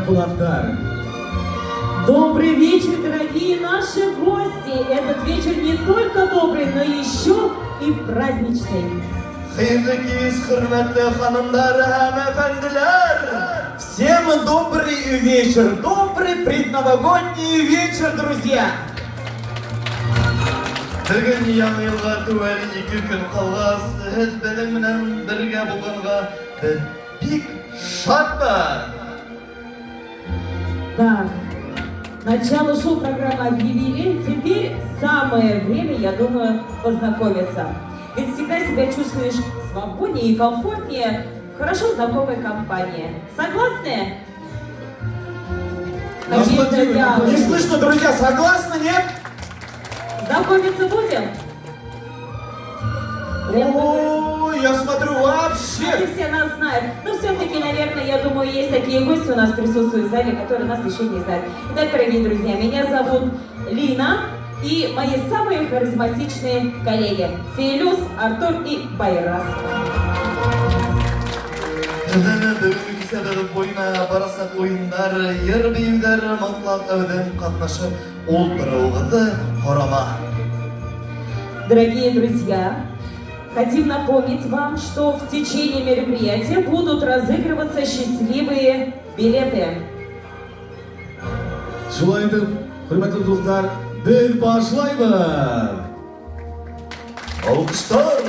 кулактар. Добрый вечер, дорогие наши гости! Этот вечер не только добрый, но еще и праздничный. Hayırlı kez, hürmetli hanımlar, hanımefendiler. Всем добрый вечер, добрый предновогодний вечер, друзья! Bugün yanı yılga tüvel 2 gün kalğas, siz benim bilen birge bulganға bik şartman. Так, начало шоу-программы объявили, теперь самое время, я думаю, познакомиться. Ведь всегда себя чувствуешь свободнее и комфортнее в хорошо знакомой компании. Согласны? Какие-то Не вялые. слышно, друзья, согласны, нет? Знакомиться будем? О, я смотрю, Они вообще... все нас знают. Но все-таки, наверное, я думаю, есть такие гости у нас присутствуют в зале, которые нас еще не знают. Итак, дорогие друзья, меня зовут Лина и мои самые харизматичные коллеги Фейлюс, Артур и Байрас. Bugünkü sebebi boyuna barasak oyunlar, yer beyimler mutlak evden katnaşıp oltırılgıды horama. Дорогие друзья, хотим напомнить вам, что в течение мероприятия будут разыгрываться счастливые билеты. Şulay etip, hürmetli dostlar, biz başlayalım. Alkışlar.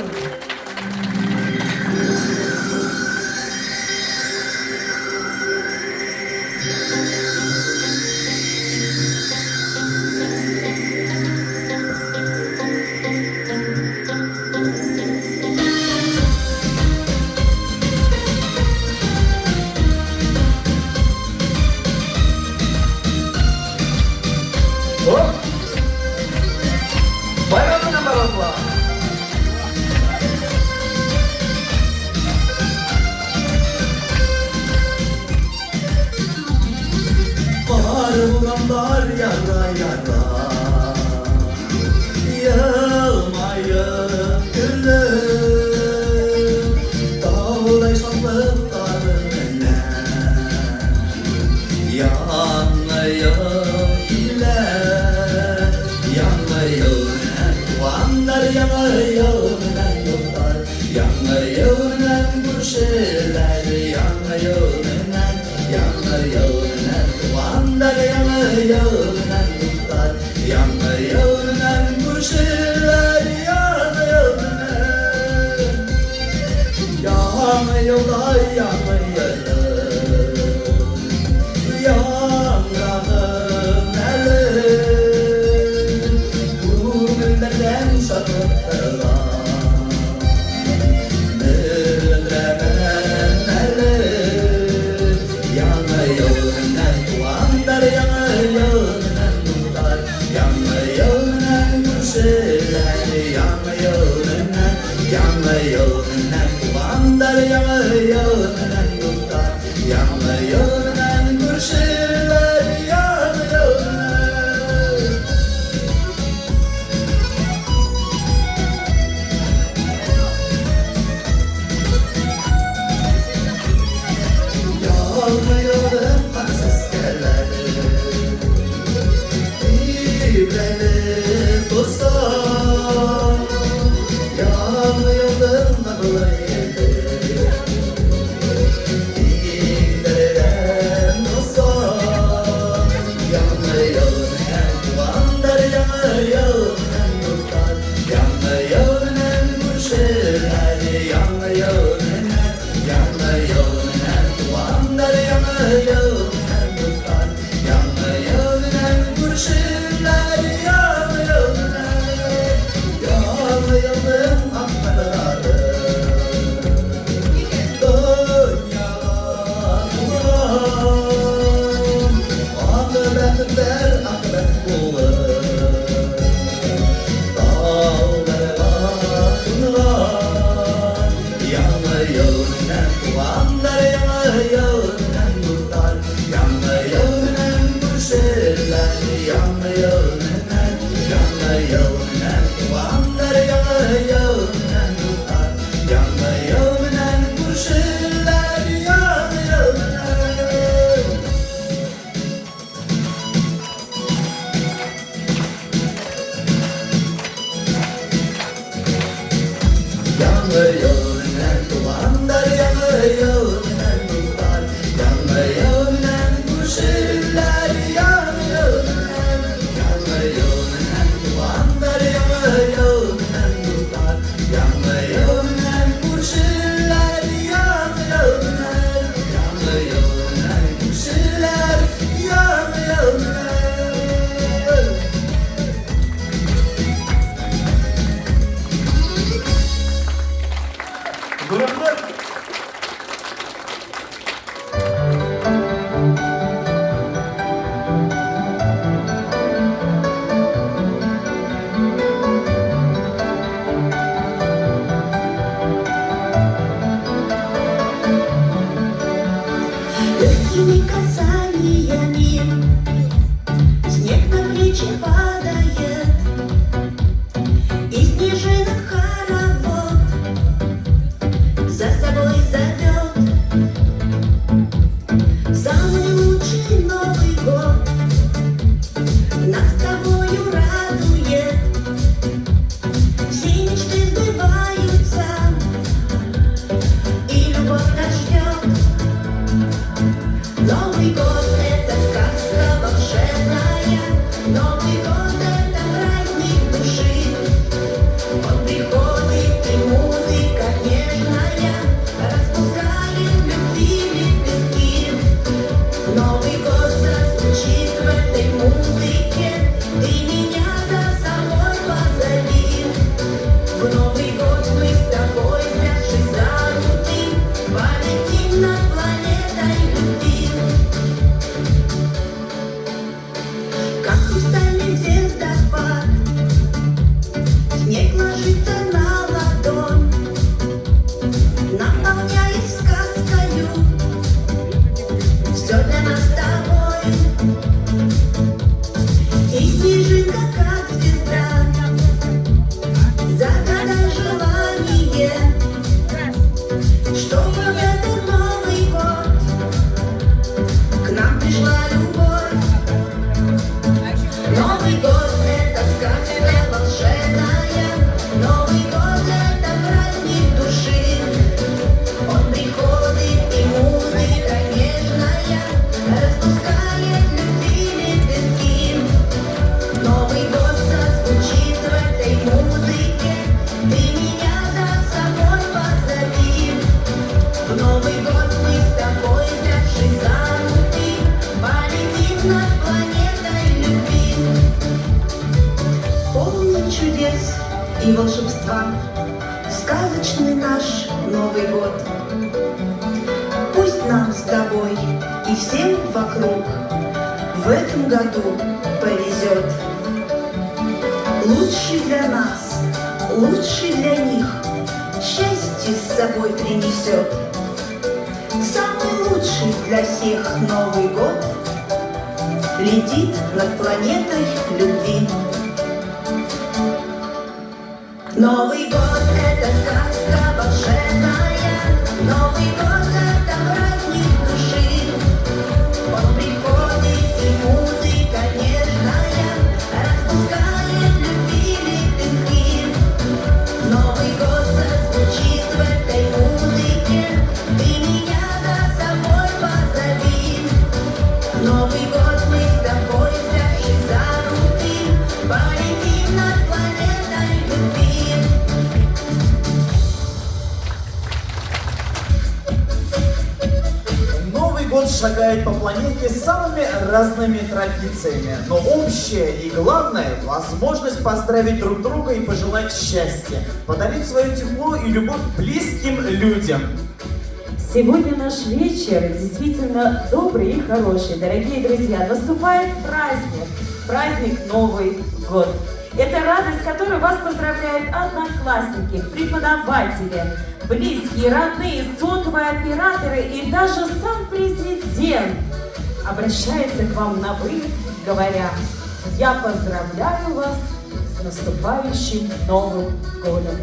Hop! Bayramına merhaba. Bahar bulanlar yara yara, yılmayın gülüm, dağılay şanlıklarına, yanayım ile, yanayım duanlar, yanayım yollar, yanayım kurşeler, yanayım duanlar, yanayım yollar, yanayım kurşeler, yanayım yollar, yanayım yanağım elim, bu güllerden şakırtılar, müdremen elim, yanayım duanlar, yanayım nurlar, yanayım kurşeler, yanayım duanlar, yanayım nurlar, yanayım kurşeler, yanayım. Yanayım akseskeler, İbreli dostlar, yanayım nablaydı, İğdereden dostlar, yanayım duanlar, yanayım yurtlar, yanayım kurşeler, yanayım duanlar, yanayım yurtlar, yanayım kurşeler, yanayım. свечи падает, и снежинок хоровод за собой зовет. Самый лучший Новый год нас с тобою радует. Все мечты сбываются, и любовь нас ждет. Новый год — это сказка волшебная, Новый год — это праздник души. Он приходит, и музыка нежная распускает любви лепестки. Новый год зазвучит в этой музыке, ты меня за собой позови. В Новый год мы с тобой, взявшись за руки, полетим над планетой любви. Как хрустальный звездопад, снег ложится на ладонь, наполняет сказкою все для нас с тобой. И снежинка, как звезда, загадай желание, чтобы в этот Новый год к нам пришла любовь. Новый год — это сказка волшебная, Новый год — это праздник души. Он приходит, и музыка нежная распускает любви лепестки. Новый год зазвучит в этой музыке, ты меня за собой позови. В Новый год мы с тобой, взявшись за руки, полетим над планетой любви. Полный чудес и волшебства, сказочный наш Новый год. Пусть нам с тобой и всем вокруг в этом году повезет. Лучший для нас, лучший для них, счастье с собой принесет. Самый лучший для всех Новый год летит над планетой любви. Новый год — это сказка волшебная, Новый год — это праздник души. Он приходит, и музыка нежная распускает любви лепестки. Новый год зазвучит в этой музыке, ты меня за собой позови. Новый год мы с тобой, взявшись за руки, полетим над планетой любви. Новый год шагает по планете с самыми разными традициями, но общее и главное — возможность поздравить друг друга и пожелать счастья, подарить свое тепло и любовь близким людям. Сегодня наш вечер действительно добрый и хороший. Дорогие друзья, наступает праздник Новый год. Это радость, которой вас поздравляют одноклассники, преподаватели, близкие, родные, сотовые операторы и даже сам президент обращается к вам на «вы», говоря: «Я поздравляю вас с наступающим Новым годом».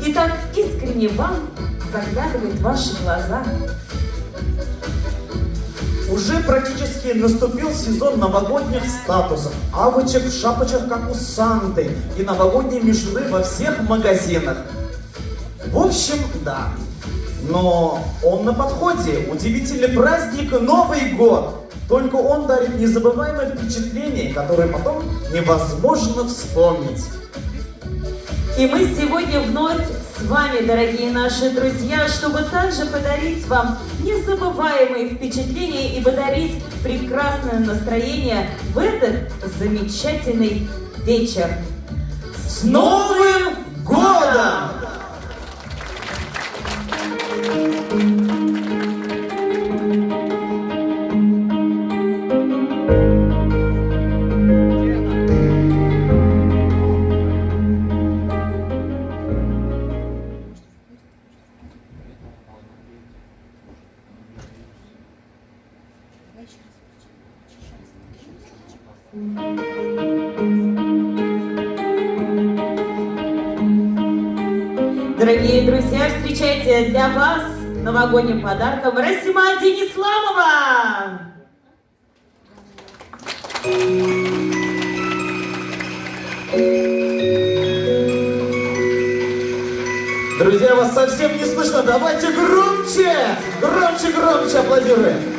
И так искренне вам заглядывает в ваши глаза. Уже практически наступил сезон новогодних статусов, авочек, шапочек, как у Санты, и новогодней мишуры во всех магазинах. В общем, да. Но он на подходе. Удивительный праздник Новый год. Только он дарит незабываемые впечатления, которые потом невозможно вспомнить. И мы сегодня вновь с вами, дорогие наши друзья, чтобы также подарить вам незабываемые впечатления и подарить прекрасное настроение в этот замечательный вечер. С Новым годом! Thank you. Дорогие друзья, встречайте для вас новогодним подарком Расима Денисламова! Друзья, вас совсем не слышно. Давайте громче! Громче, громче аплодируем.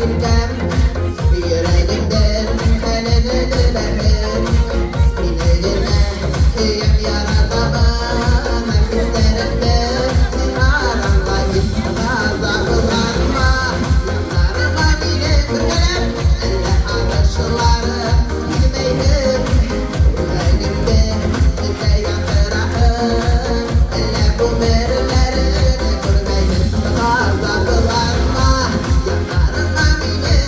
bilmem yüreğimden elini dilerim İnilime kıyım yaratamam Nefislerimde ziharanlayım Gazabılarıma yanlarıma bile sürgelem Elle ateşleri gitmeydim Yüreğimde size yandırahım Elle bu merileri görmeydim Gazabılarıma yanlarıma bile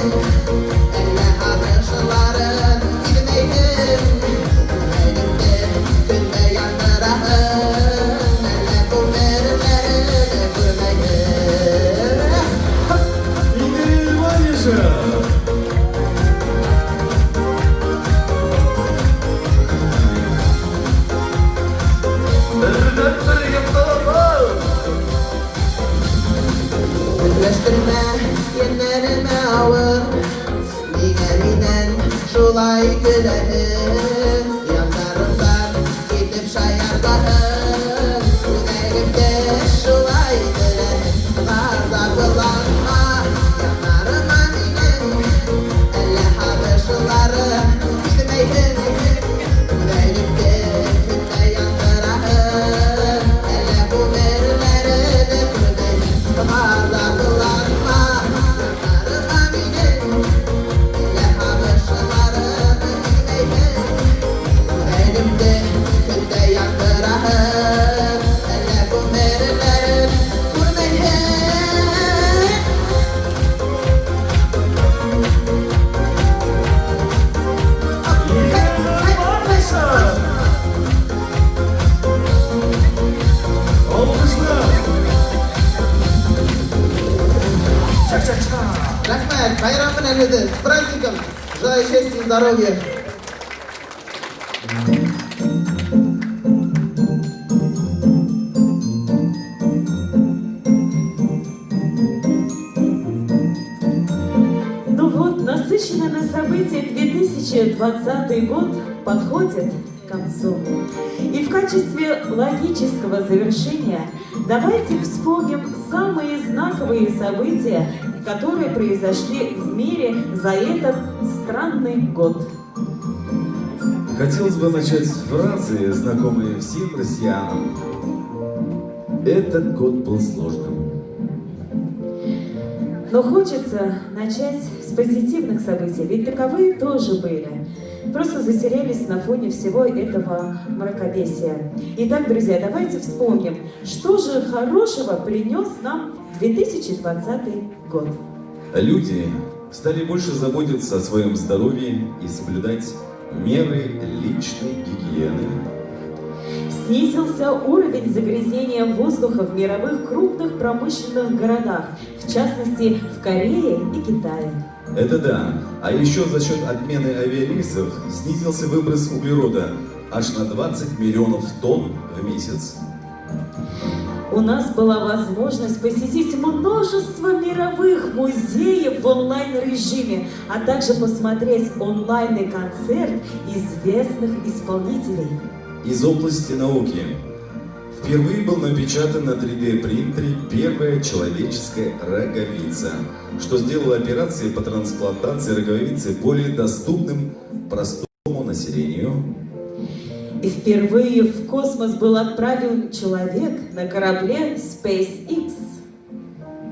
Elle ateşleri gitmeydim Yüreğimde size yandırahım Elle bu merileri görmeydim Игорь Ванежев. Birden bir yıkılır. Birleştirme yerlerime ağır Nigariden şulay gülerim Yanlarımdan gidip şayardahım Yüreğimde şulay gülerim Gazabılanma yanlarıma benim Elle habeşileri gitmeydim Yüreğimde günde yandırahım Elle bu merileri de kırmayım Gazabılanma yanlarıma benim Elle habeşileri gitmeydim Yüreğimde günde yandırahım Elle bu merileri kırmayım Игорь Ванежев. Alkışlar. Рахмет, bayramın elinde, с праздником, желаю счастья и здоровья. Ну вот, насыщенный на события 2020 год подходит к концу. И в качестве логического завершения давайте вспомним самые знаковые события, которые произошли в мире за этот странный год. Хотелось бы начать с фразы, знакомые всем россиянам. Этот год был сложным. Но хочется начать с позитивных событий, ведь таковые тоже были. Просто затерялись на фоне всего этого мракобесия. Итак, друзья, давайте вспомним, что же хорошего принес нам 2020 год. Люди стали больше заботиться о своем здоровье и соблюдать меры личной гигиены. Снизился уровень загрязнения воздуха в мировых крупных промышленных городах, в частности в Корее и Китае. Это да. А еще за счет отмены авиарейсов снизился выброс углерода аж на 20 миллионов тонн в месяц. У нас была возможность посетить множество мировых музеев в онлайн-режиме, а также посмотреть онлайнный концерт известных исполнителей. Из области науки. Впервые был напечатан на 3D принтере первая человеческая роговица, что сделало операции по трансплантации роговицы более доступным простому населению. И впервые в космос был отправлен человек на корабле SpaceX.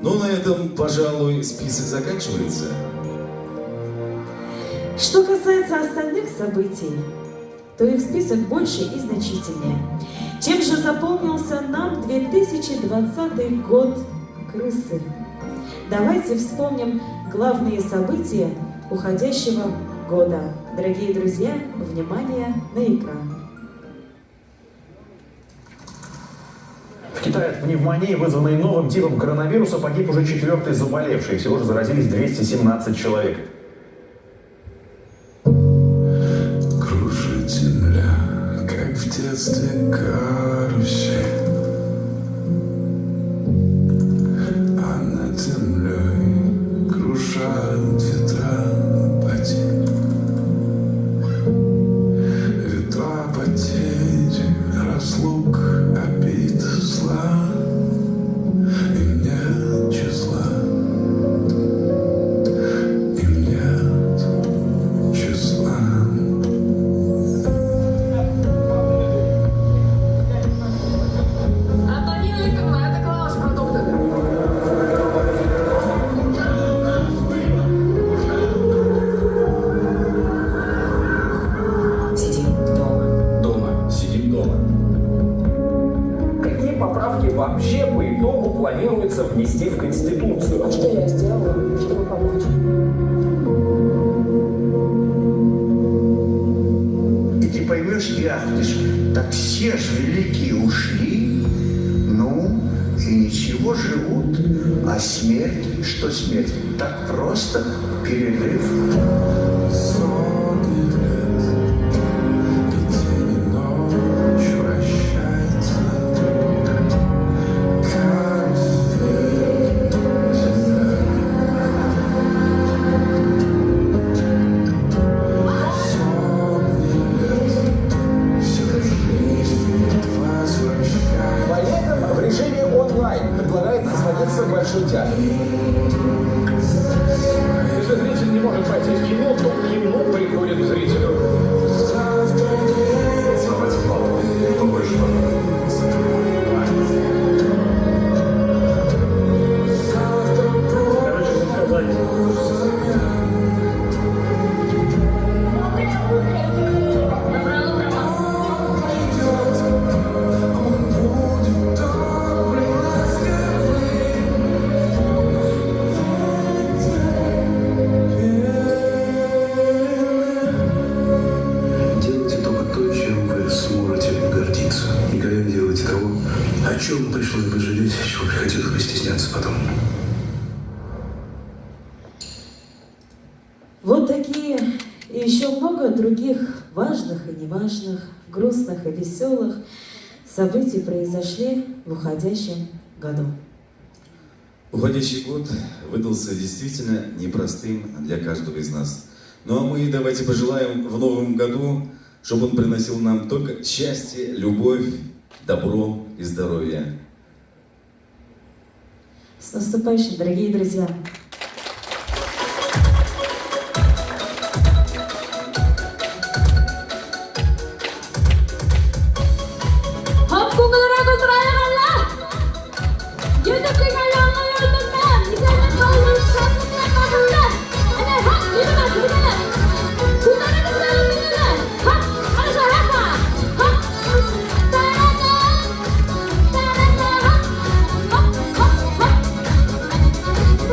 Ну, на этом, пожалуй, список заканчивается. Что касается остальных событий, то их список больше и значительнее. Чем же запомнился нам 2020 год крысы? Давайте вспомним главные события уходящего года. Дорогие друзья, внимание на экран. В Китае от пневмонии, вызванной новым типом коронавируса, погиб уже 4-й заболевший. Всего же заразились 217 человек. Кружит земля, как в детстве карусель. А над землей кружат ветра потерь. Ветра потерь, разлук, обид, зла. И нет числа. внести в Конституцию. А что я сделала, чтобы помочь? И ты поймешь и ахнешь, так все же великие ушли, ну и ничего, живут, а смерть, что смерть, так просто перерыв. Поэтому в режиме онлайн предлагает насладиться в Большой театр. Если зритель не может пойти в кино, то кино приходит к зрителю. Делайте только то, чем вы сможете гордиться. Никогда не делайте того, о чем пришлось бы жалеть, чего приходилось бы стесняться потом. Вот такие и еще много других важных и неважных, грустных и веселых событий произошли в уходящем году. Уходящий год выдался действительно непростым для каждого из нас. Ну а мы давайте пожелаем в новом году, чтобы он приносил нам только счастье, любовь, добро и здоровье. С наступающим, дорогие друзья!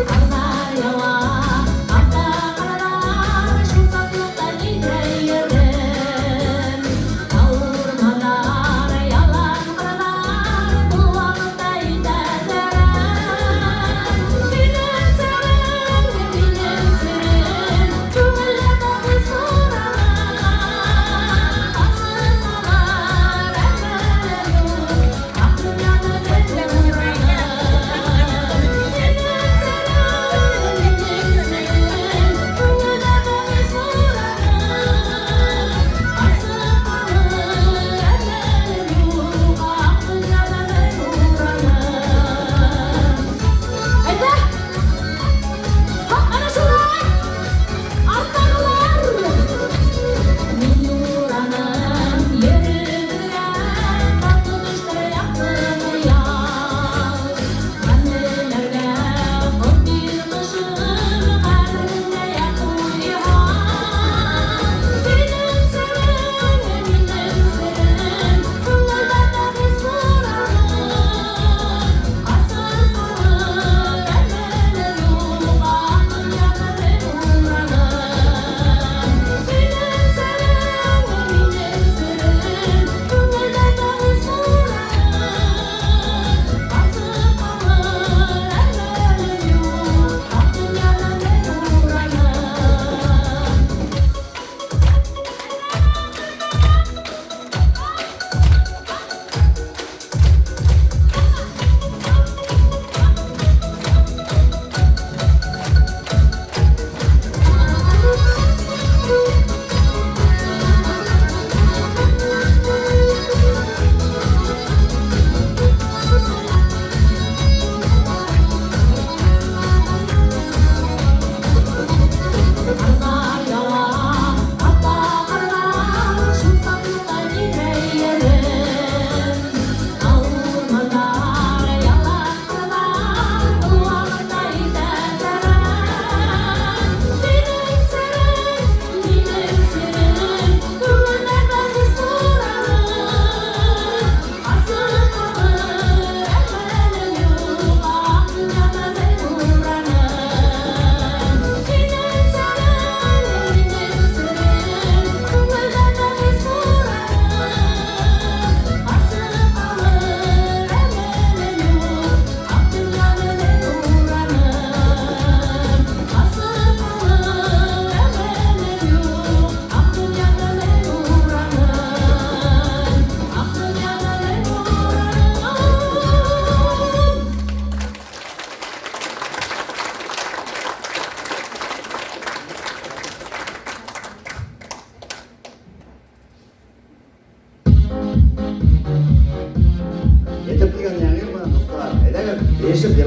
Она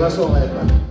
Пошел на это.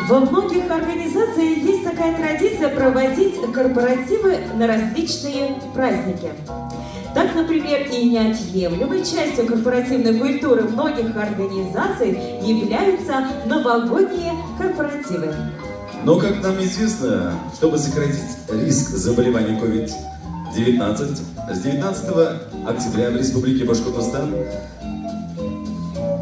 Во многих организациях есть такая традиция проводить корпоративы на различные праздники. Так, например, и неотъемлемой частью корпоративной культуры многих организаций являются новогодние корпоративы. Но, как нам известно, чтобы сократить риск заболевания COVID-19, с 19 октября в Республике Башкортостан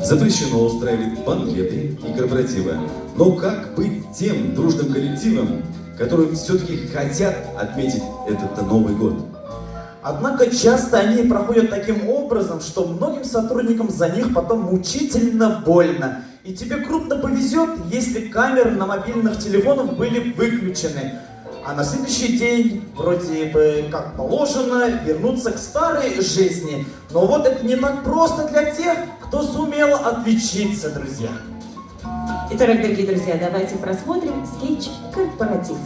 запрещено устраивать банкеты и корпоративы. Но как быть тем дружным коллективом, которые все-таки хотят отметить этот Новый год? Однако часто они проходят таким образом, что многим сотрудникам за них потом мучительно больно. И тебе крупно повезет, если камеры на мобильных телефонах были выключены. А на следующий день, вроде бы как положено, вернуться к старой жизни. Но вот это не так просто для тех, кто сумел отличиться, друзья. Итак, дорогие друзья, давайте просмотрим скетч «Корпоратив».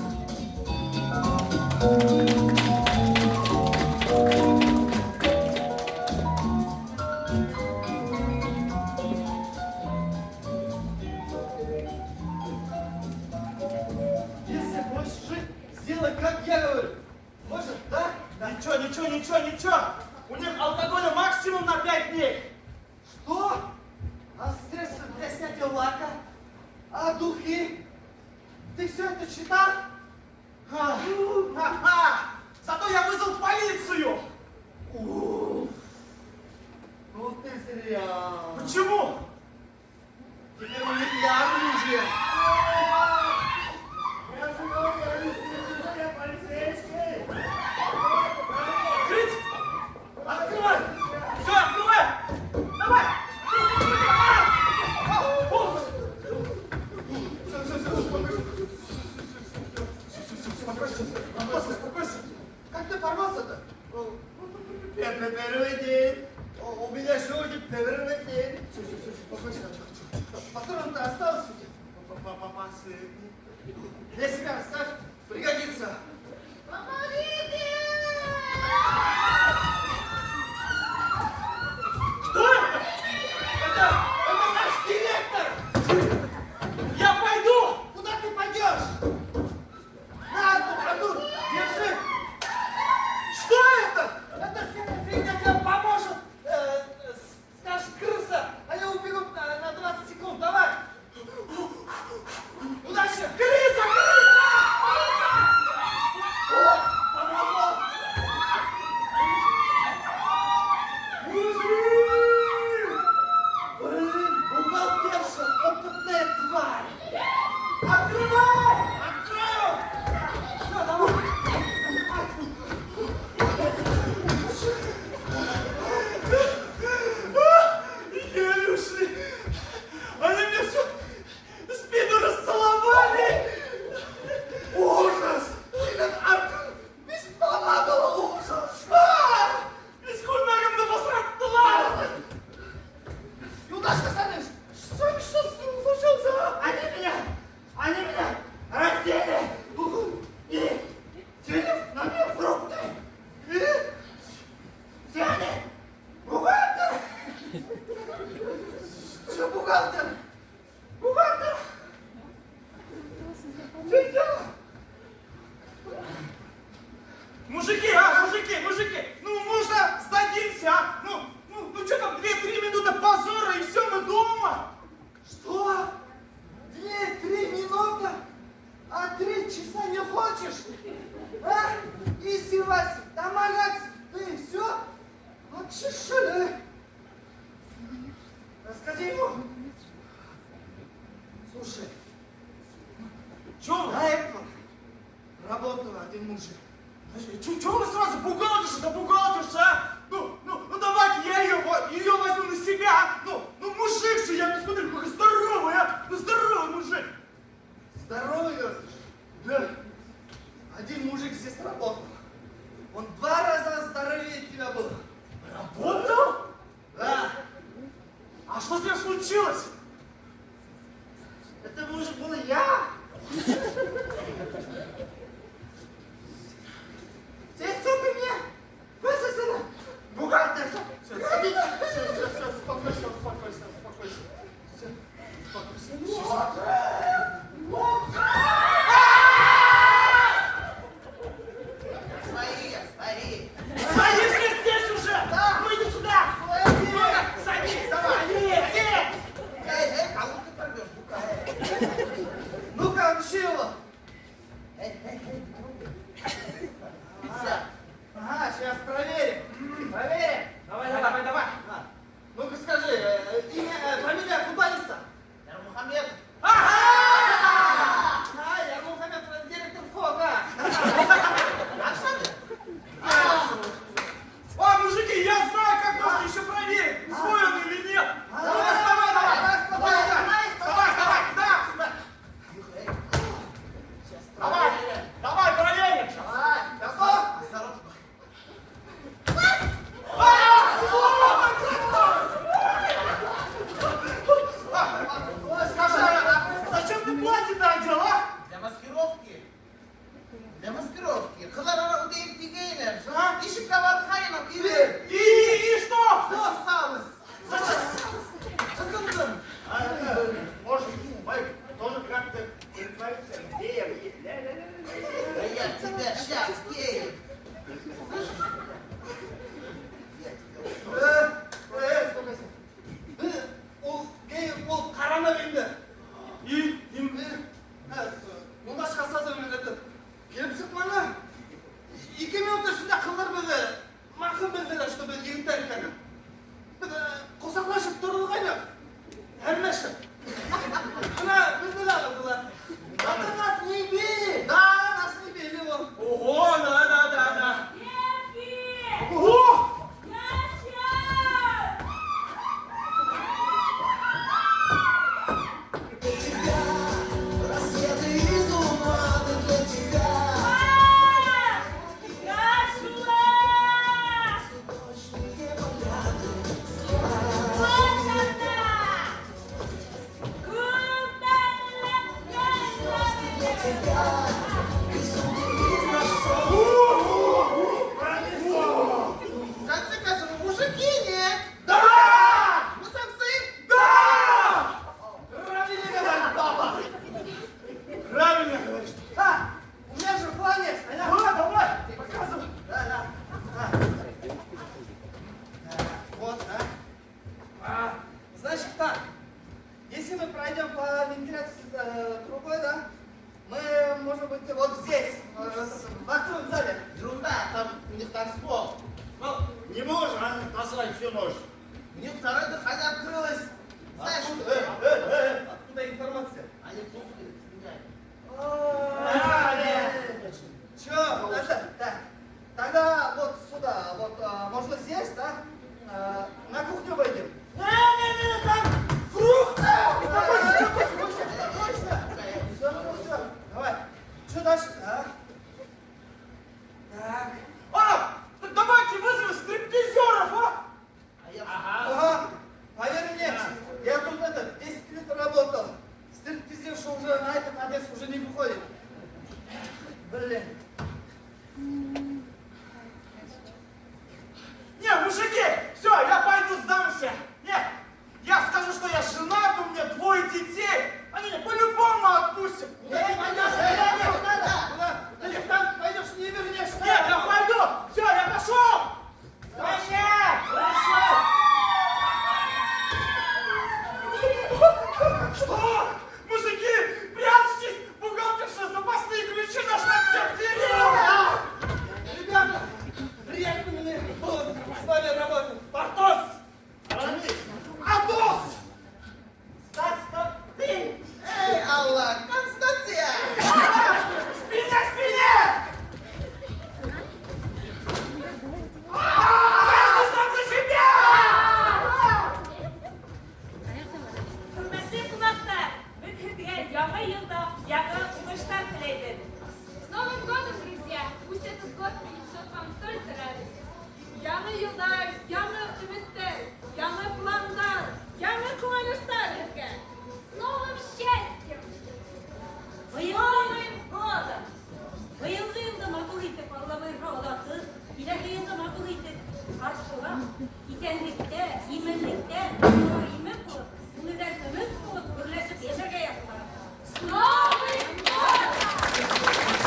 Если хочешь жить, сделай, как я говорю. Может, да? Ничего. У них алкоголя максимум на 5 дней. Что? А средства для снятия лака? А духи? успокойся, успокойся. Как ты порвался-то? Это первый день. У меня сегодня первый день. Все, успокойся. Патрон-то остался. Последний. Для себя оставь, пригодится. Помогите! Кто это? Это наш директор! Я пойду! Куда ты пойдешь? На, продукт, держи! Что это? Это фигня тебе поможет. Скажешь, крыса, а я убегу на 20 секунд. Давай! Удачи! Крыса! Крыса! О, помогло! Блин, бухгалтерша, опытная тварь! Открывай! Открою! Все, давай! Еле ушли! Они мне всю спину расцеловали! Ужас! Бесполадного ужас! Без кульмагом на посрать! Юдашка, Саныч, что с ним случилось, а? Они меня раздели и сели на мне фрукты. И где они? Бухгалтер! Что бухгалтер? Бухгалтер! Что дело? Мужики, ну можно сдадимся, а? Ну что там, 2-3 минуты позора и все, мы дома? Что? 2-3 минуты? А 3 часа не хочешь? А? Если вас домогаться, ты все? Вообще что ли? Расскажи ему. Слушай, работал один мужик. Чего вы сразу бухгалтерша, да бухгалтерша, а? Ну давайте я ее возьму на себя. Ну мужик же, я посмотрю, какой здоровый, а? Ну здоровый мужик. Здоровый? Да. Один мужик здесь работал. Он 2 раза здоровее тебя был. Работал? Да. А что с ним случилось? Это мужик был я. Здесь все при мне высосано. Бухгалтер. Все, успокойся. Все, успокойся. танцпол. Ну, не можешь, назвать все можешь. Мне второе дыхание открылось. Знаешь, откуда информация? Они тухли, Че, тогда вот сюда, вот можно здесь, да? На кухню выйдем. Не, там фрукты! Все. Давай. Что дальше? Так. Так давайте вызовем стриптизеров, Ага. Поверь мне, я тут 10 лет работал. Стриптизерша уже на этот адрес уже не выходит. Блин. Не, мужики, все, я пойду сдамся. Нет, я скажу, что я женат, у меня 2 детей. Они меня по-любому отпустят. Куда ты пойдешь? Куда? Ты там пойдешь, не вернешься. Нет, я пойду. Все, я пошел. Прощай. Что? Мужики, прячьтесь! Бухгалтерша запасные ключи нашла всех деревьев! Ребята, приятно мне было с вами работать. Портос! Атос! Константин! Эй, Аллах, Константин! Спиня! Каждый сам за себя! Hürmetli kulaklar, bugün yama yılda yakın uğuşlar diledim. С Новым годом, друзья! Пусть этот год принесет вам столько радости. Yanı yıllar, yanı ümitler, yanı planlar, yanı kuvvetler birlikte. С новым счастьем! Bayıldığım koda. Bayıldığımda makulite pallamayı roğlatı, ilahiyinde makulite karşıla, itenlikte, imenlikte, imen kulu, üniversitemiz kulu, birleşip yemeğe yapılar. С Новым годом!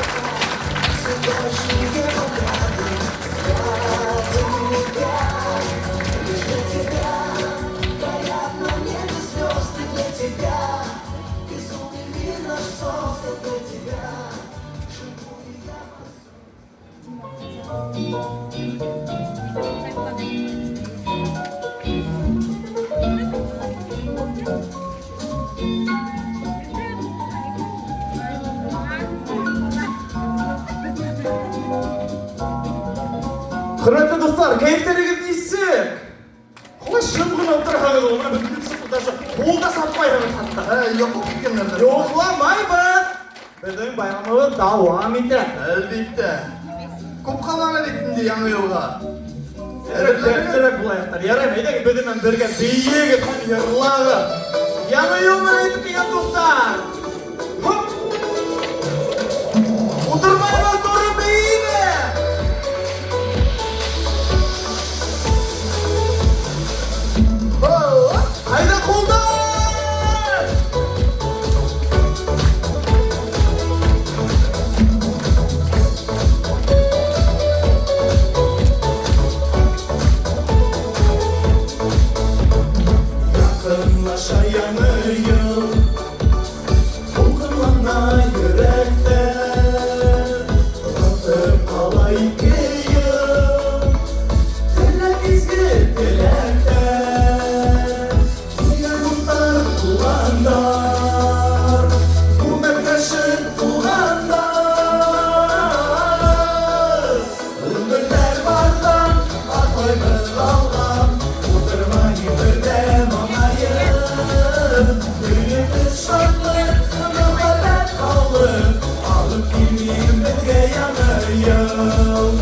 Құрметті достар, кәйіфтеріңіз несі? Қалай шымғын отырғаны ол, мына бір сықты даже қолда сатпай жатқанда. Yok gitkenlerden. Yoqlamaymiz. Біздің байрамымыз давам етеді. Elbette. Kopkalarına gittin yanı yolda. Әріп бұлаяқтар, ярамайды бөдімен бірге бейегі таңырлағы. Яңы елмен айтып келген достар. Отырмайға тұрып бейегі. Қайда қолдар? Yakınlaşa yanıyor, Kulkınlana yürekte, Atıp alay giyim, Dilek izgi dilekte, Yine bunlar kullandar, Bu mekreşit kullandar. Ömürler vardan, Atlaymış Allah'ım, Udurmayı birden onayım. Düğünümüz şartlık, mübarek kalır, Alıp giyeyim birge yanayım.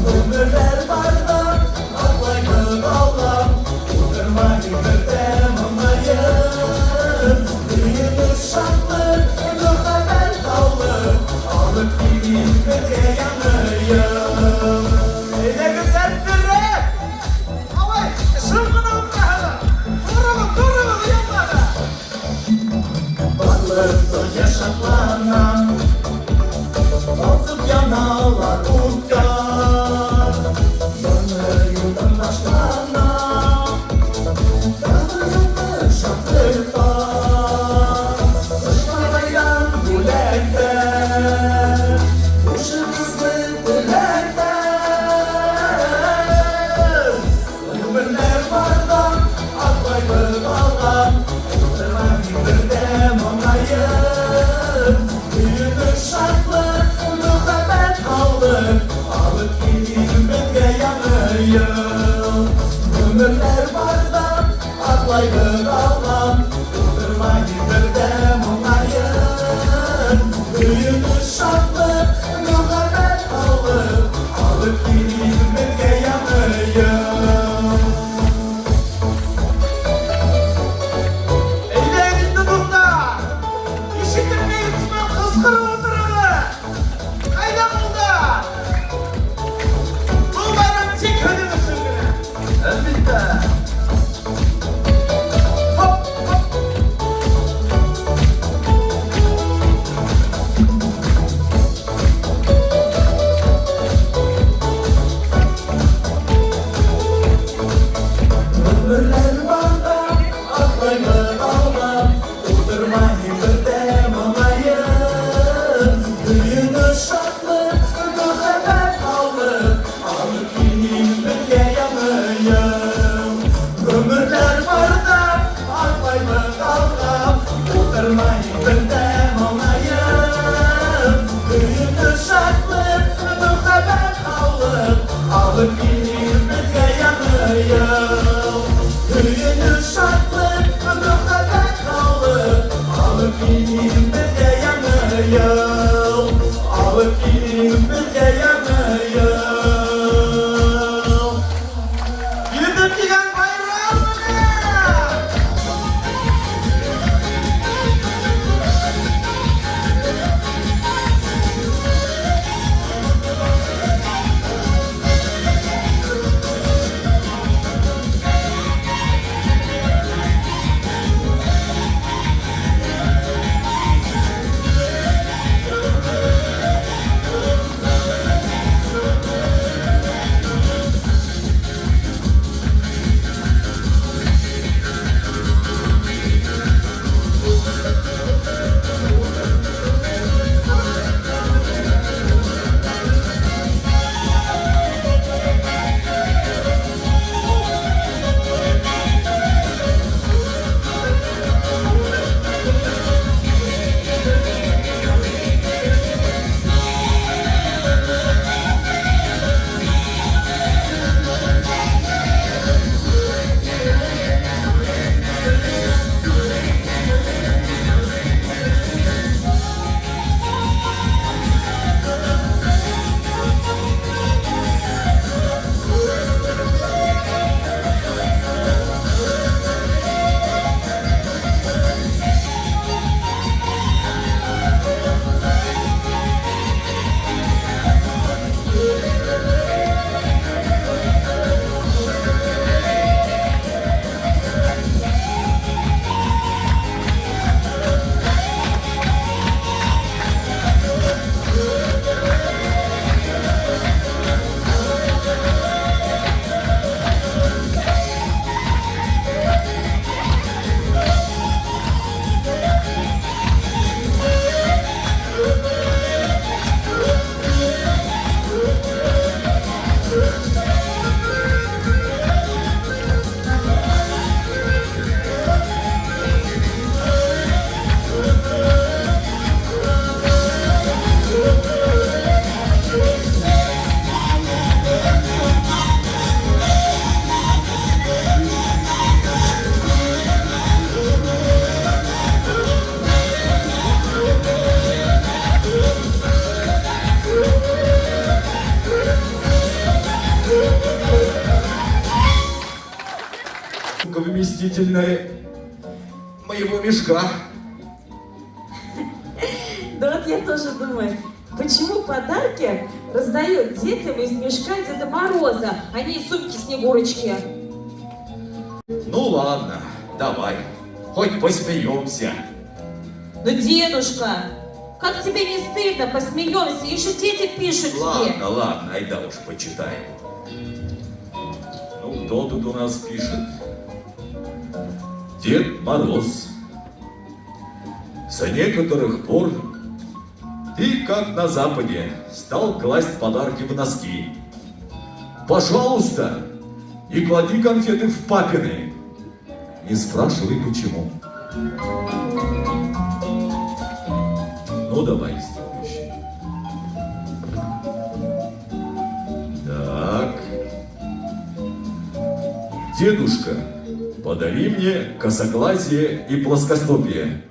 Ömürler vardan, Atlaymış Allah'ım, Udurmayı birden onayım. Düğünümüz şartlık, mübarek kalır, Alıp giyeyim birge yanayım. Eyle güzeldirler! Havay, şırgın avrağı! Durun, yanlara! Varlıkta yaşaklanan, Basıp yanalar uçlar, Yanır yıldan başlanan, Dağılır şaplıklar, Sıçmalayan gülekler, Uşu kızlı dilekler, Alıp gidip yanayım Köyünü şartlı Kıbrıs'ta kalır Alıp gidip yanayım Alıp gidip yanayım Gidip giden bayramına Вместительная моего мешка. Да вот я тоже думаю, почему подарки раздают детям из мешка Деда Мороза, а не из сумки Снегурочки? Ну ладно, давай, хоть посмеемся. Ну, дедушка, как тебе не стыдно? Посмеемся, еще дети пишут тебе. Ладно, ладно, айда уж почитаем. Ну, кто тут у нас пишет? Дед Мороз. С некоторых пор ты, как на Западе, стал класть подарки в носки. Пожалуйста, не клади конфеты в папины. Не спрашивай, почему. Ну, давай следующий. Так. Дедушка, подари мне косоглазие и плоскостопие.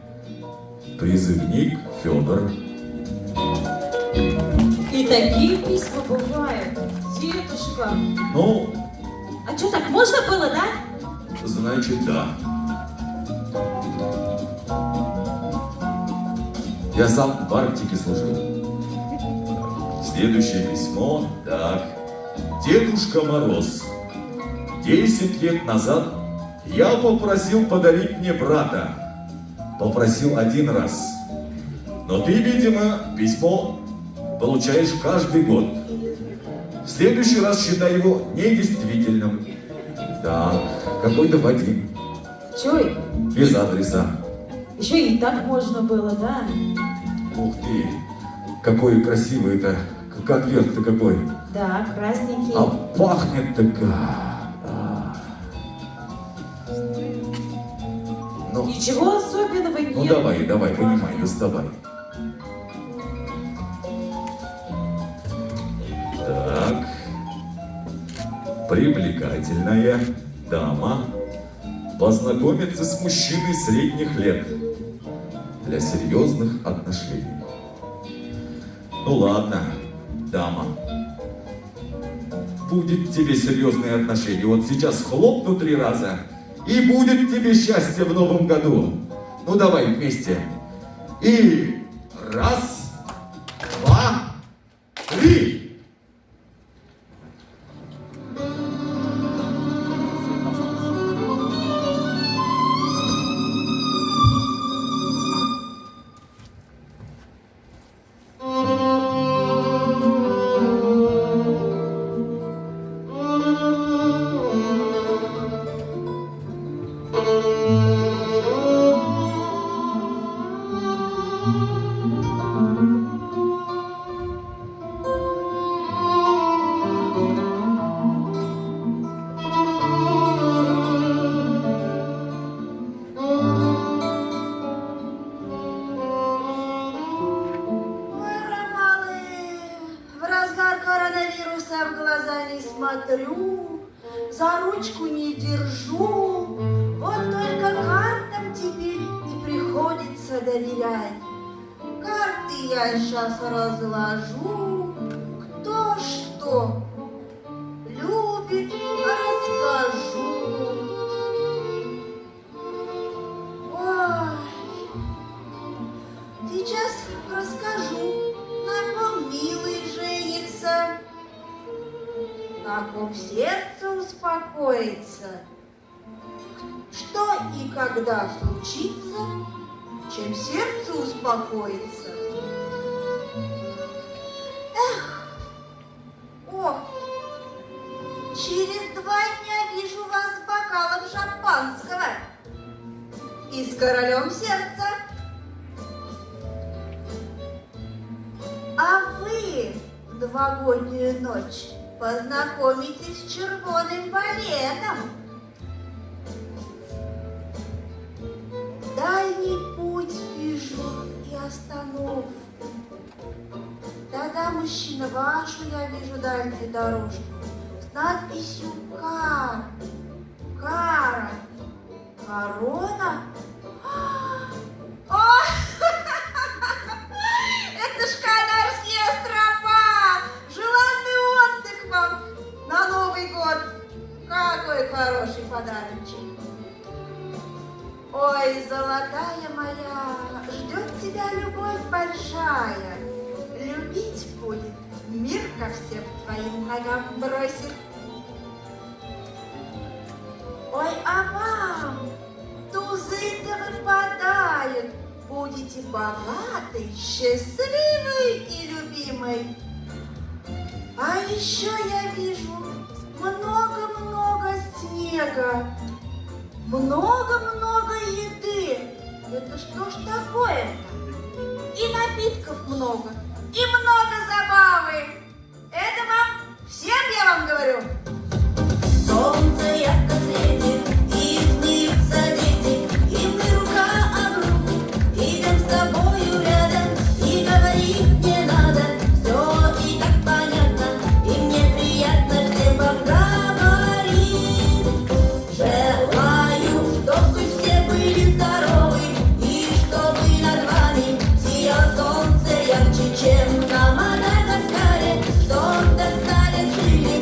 Призывник Федор. И такие письма бывают, дедушка. Ну, А что, так можно было, да? значит, да. Я сам в Арктике служил. Следующее письмо. Так. Дедушка Мороз. 10 лет назад я попросил подарить мне брата. Попросил один раз. Но ты, видимо, письмо получаешь каждый год. В следующий раз считай его недействительным. Так, какой-то Вадим. Чё, Без адреса. еще и так можно было, да? Ух ты, какой красивый-то, конверт-то какой. Да, красненький. А пахнет-то как. Ну, Ничего особенного нет. ну давай, давай, понимай, доставай. Так. привлекательная дама познакомится с мужчиной средних лет для серьезных отношений. Ну ладно, дама, будет тебе серьезные отношения. Вот сейчас хлопну 3 раза, и будет тебе счастье в новом году. Ну давай вместе. И 1, 2, 3. В глаза не смотрю, за ручку не держу, вот только картам теперь и приходится доверять. Карты я сейчас разложу, кто что любит, расскажу. Ой, сейчас расскажу, на ком милый женится, на ком сердце успокоится, что и когда случится, чем сердце успокоится. Эх, о, через 2 дня вижу вас с бокалом шампанского и с королем сердца. А вы в новогоднюю ночь познакомитесь с червоным балетом. Дальний путь вижу и остановку. Тогда, мужчина, вашу я вижу дальнюю дорожку с надписью «Кара». Кара. Корона. О! Это ж Канарские острова! Желанный отдых вам на Новый год! Какой хороший подарочек! Ой, золотая моя, ждет тебя любовь большая. Любить будет, мир ко всем твоим ногам бросит. Ой, а вам тузы-то выпадают. Будете богатой, счастливой и любимой. А еще я вижу много-много снега, много-много еды. Это что ж такое-то? И напитков много, и много забавы. Это вам, всем я вам говорю. Солнце ярко светит, и смеются дети, и мы рука об руку идем с тобою рядом, и говорить не надо, все и так понятно, и мне приятно всем вам говорить. Желаю, чтоб вы все были здоровы, и чтобы над вами сияло солнце ярче, чем на Мадагаскаре, чтоб до 100 лет жили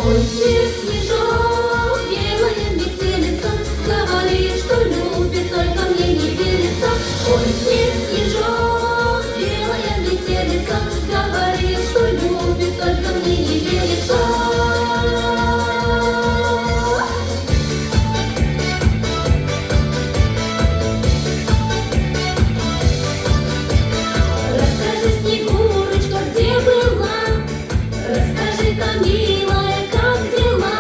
Ой, снег, снежок, белая метелица, говорит, что любит, только мне не верится. Ой, снег, снежок, белая метелица, говорит, что любит, только мне не верится. Расскажи, Снегурочка, где была? Расскажи-ка, милая, как дела?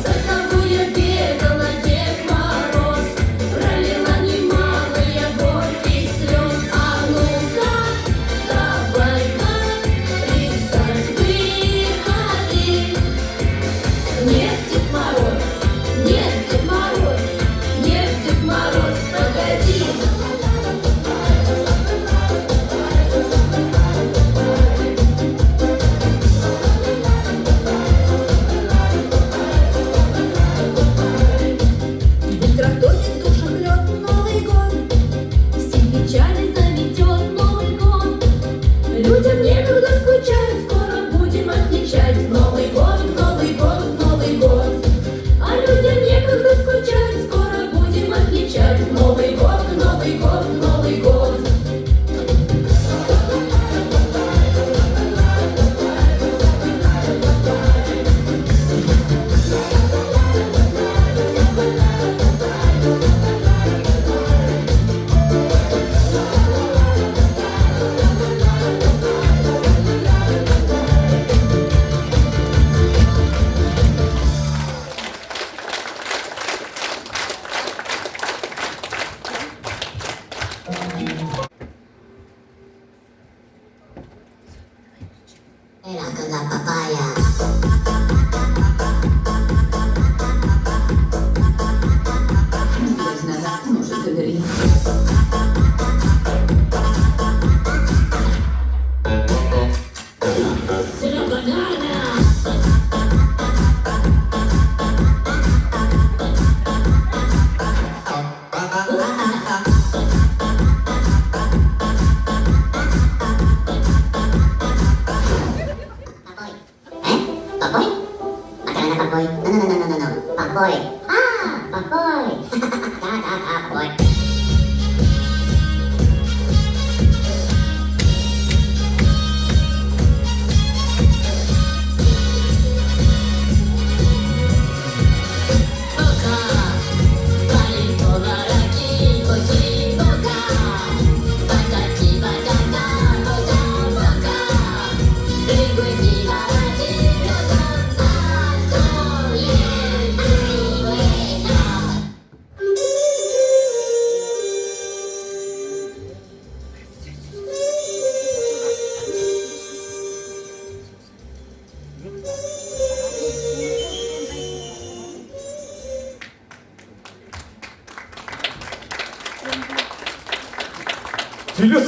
За тобой я бегала, Дед Мороз, пролила немало я горьких слез. А ну-ка, давай-ка, присядь, выходи. Нет, Дед Мороз, нет, Дед Мороз, нет, Дед Мороз, погоди. Трактовит душем лед Новый год, все печали заметет Новый год. Людям некогда скучать, скоро будем отмечать Новый год, Новый год, Новый год. А людям некогда скучать, скоро будем отмечать Новый год, Новый год, Новый год. Era con la papaya. Pues nada, no se entendería. ¡Será banana! Papoy? Macam mana Papoy? No. Papoy. Ah, Papoy. Papoy.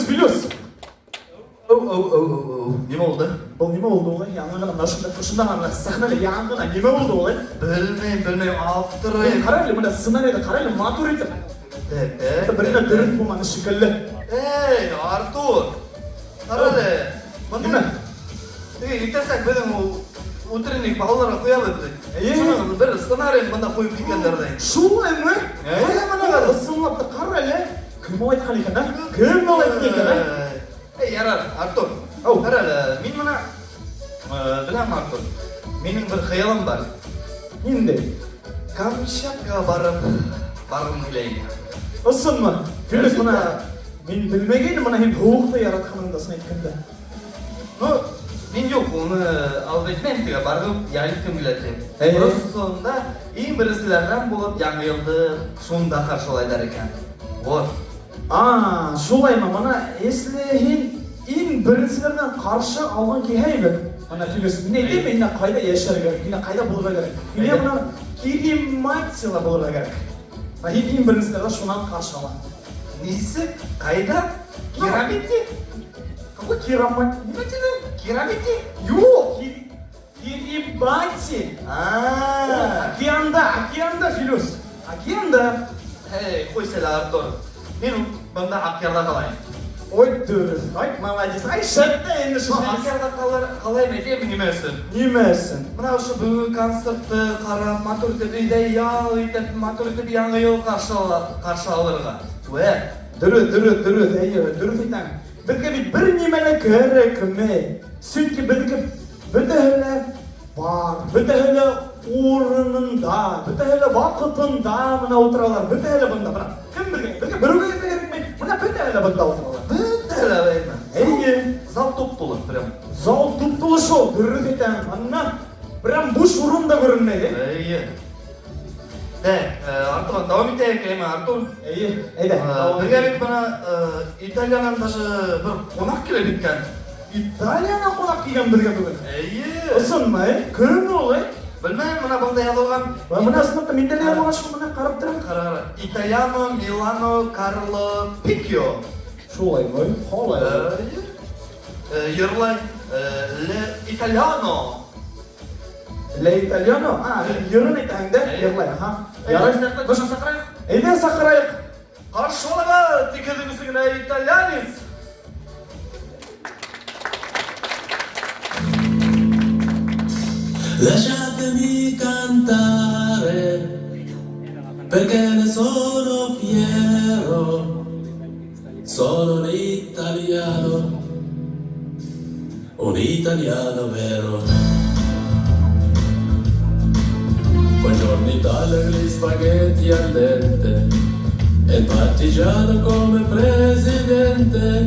Филюс! Nima oldu? Бұл неме болды олай? Яңғына нашында тұшында сахнада яңғына неме болды олай? Bilmeyim, avtırayım. Қарайлы, мұнда сценарийді қарайлы, матур етіп. Біріне дөріт болманы шикілі. Ey Artur! Karale! Неме? İtersek benim o utrенник балаларға қоялы бізде. Шunu bir scenariyini bunda koyup gitkenlerdeyin. Шулай ма? Мына ысынлапты қарайлы. Кім ол айтқан екен, а? Кім ол айтқан екен, а? Yarar Artur. Karale, мен мына білем Artur. Менің бір қиялым бар. Ненде? Камчатка барғым келейді. Ысын ма? Филюс, мына мен білмегенім, мына хем хуықты яратқаныңдасын айтканда. Ну, мен жоқ, оны алып етмеймін тіге барғым ялықкім келеді. Просто сонда ең бірісілерден болып яңы елді сонда қаршылайдар екен. Вот. Шулай ма, мына если ең біріншілерден қаршы алған кейхейбі. Мына Филюс, мен айтайын, мен қайда яшар керек, мен қайда болуға керек. Мен мына керематсила болуға керек. Ең біріншілерден шунан қаршы алған. Несі? Қайда? Керамитте? Какой керамат? Не хотели? Керамитте? Yok, Kiribati. Океанда, Филюс. Океанда. Hey, қой сәлі Артур. Мен бында Ақярда қалайын. Ой, дұрыс, ай, молодец, ай, шатта енді Акерда қалай медем немесін? Немесін? Мына ушы бүгін концертті қарап, матур етіп, үйде ял етіп, матур етіп, яңы ел қаршы алырға. Дұрыс, дұрыс етің. Бірге бір немелі керек ме? Сөйтке бірдігілі бар, бірдігілі орынында, бірдігілі вақытында мына отыралар, бірдігілі бұнда, бірақ кім бірге бірге керек ме? Мына бірдігілі бұнда отыралар. Бірдігілі бәймі. Әйе. Зал топ-толы, прям. Зал топ-толы шоу, дұрыс етің. Анна, прям буш орында көрінмейді. Әйе. Артур, давам етейік, әйме, Артур. Әйе, әйде. Бірге бек бана Италиянан даже бір қонақ келе біткен. Италияна қонақ келген бірге бүгін. Әйе. Осынмай, көрін олай. Білмеймін, мына бұнда ядылған. Мына сыныпта менде не болған шын мына қарап тұрам. Қара. Италиано, Милано, Карло, Пикио. Шолай мой, холай. Ерлай, Ле Италиано. Ле Италиано? Ерін айтаңды, ерлай, ха? Ярайсың, бұшын сақырайық? Әйде сақырайық. Қаршы олаға, текедіңізігіне итальянец. Lasciatemi cantare, perché ne sono fiero, sono un italiano vero. Buongiorno Italia, gli spaghetti al dente, e il partigiano come presidente,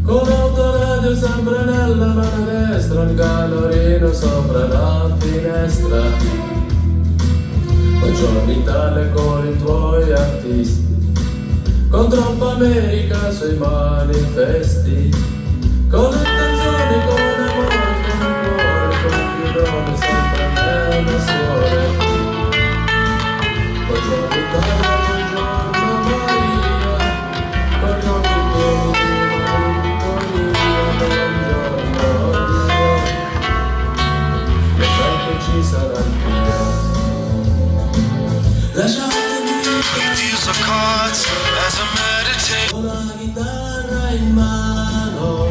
con l'autoradio sempre nella mano destra, un calorino sopra la finestra. Buongiorno Italia con i tuoi artisti, con troppa America sui manifesti, con le canzoni, con amore, con cuore, con pilone sempre nelle suore. Buongiorno Italia, buongiorno Maria, con gli occhi pieni di malinconia, buongiorno Dio, lo sai che ci sarà Dio. Lasciatemi con la chitarra in mano,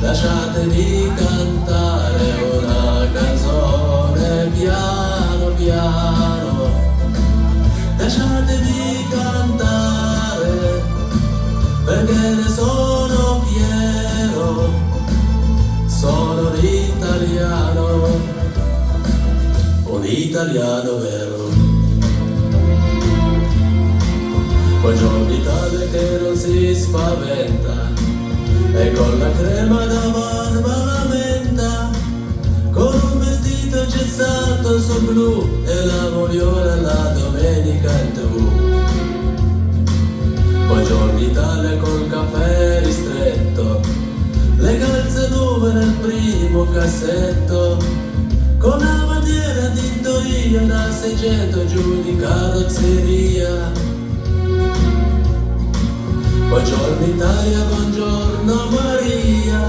lasciatemi cantare una canzone piano piano, lasciatemi cantare perché ne sono fiero, sono un italiano vero. Buongiorno Italia che non si spaventa, e con la crema da barba la menta, con un vestito gessato sul blu e la mogliola la domenica in TV. Buongiorno Italia col caffè ristretto, le calze nuove nel primo cassetto, con la bandiera di Torino da 600 giù di carrozzeria. Buongiorno Italia, buongiorno Maria,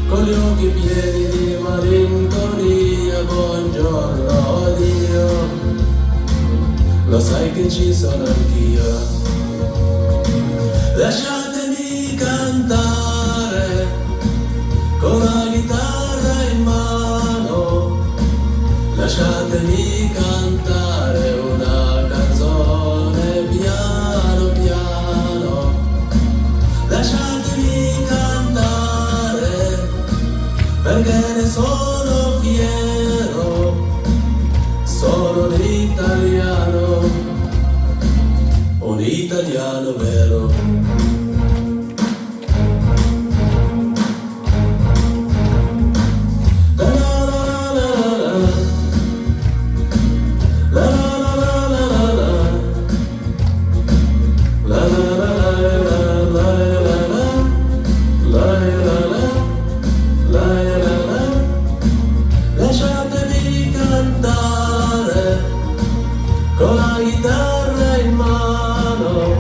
con gli occhi pieni di malinconia, buongiorno Dio, lo sai che ci sono anch'io. Lasciatemi cantare con la chitarra in mano, lasciatemi cantare una canzone piano piano, lasciatemi cantare perché ne sono fiero, sono un italiano vero. Lasciatemi cantare con la chitarra in mano,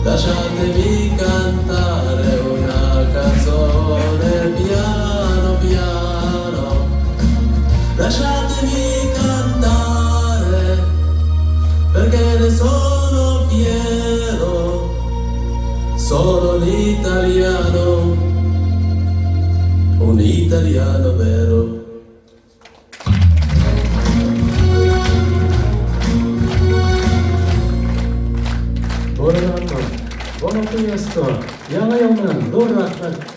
lasciatemi cantare una canzone piano piano, lasciatemi cantare perché ne sono fiero, sono un italiano vero. Buon anno, buon questo, yana yana, doğru atlar.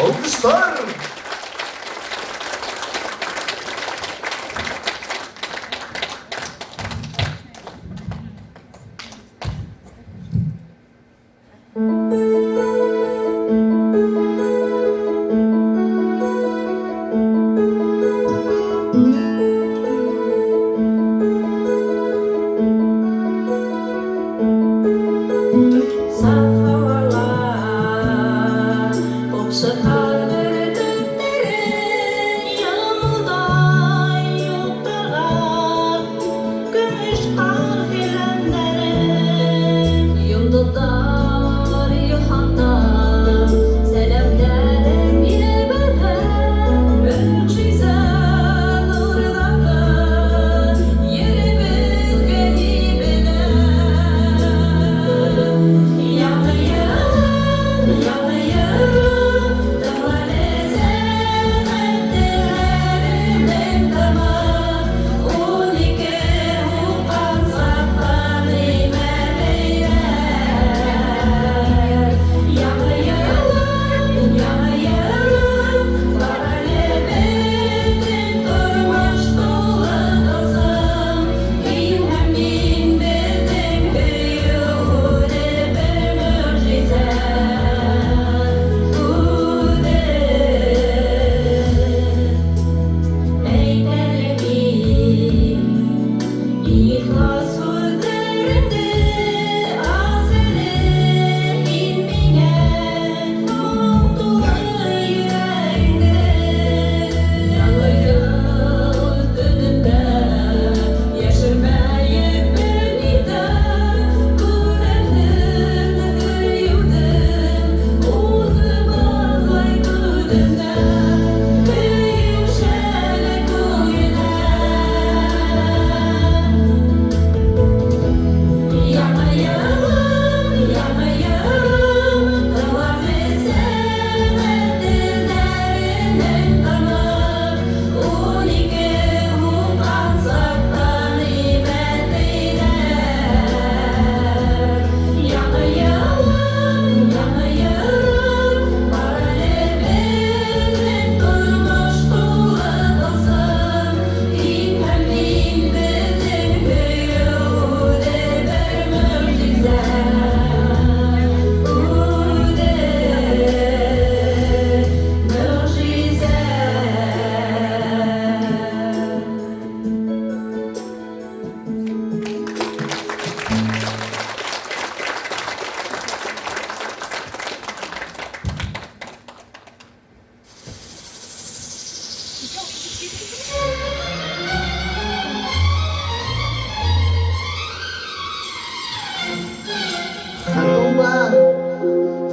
Alkışlar. Yoldalar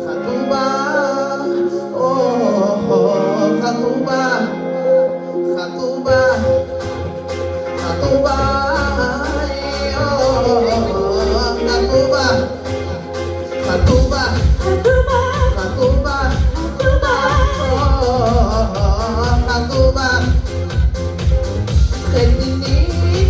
חתובה, או, חתובה, חתובה, חתובה, חתובה, חתובה, חתובה, חתובה, חתיני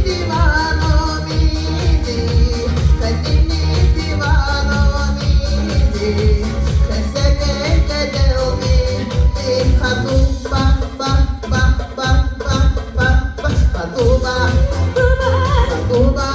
דיוונו מידי, חתיני דיוונו מידי, חסקת כדלמי, חתובה, ba ba ba ba ba ba, חתובה, חתובה, חתובה,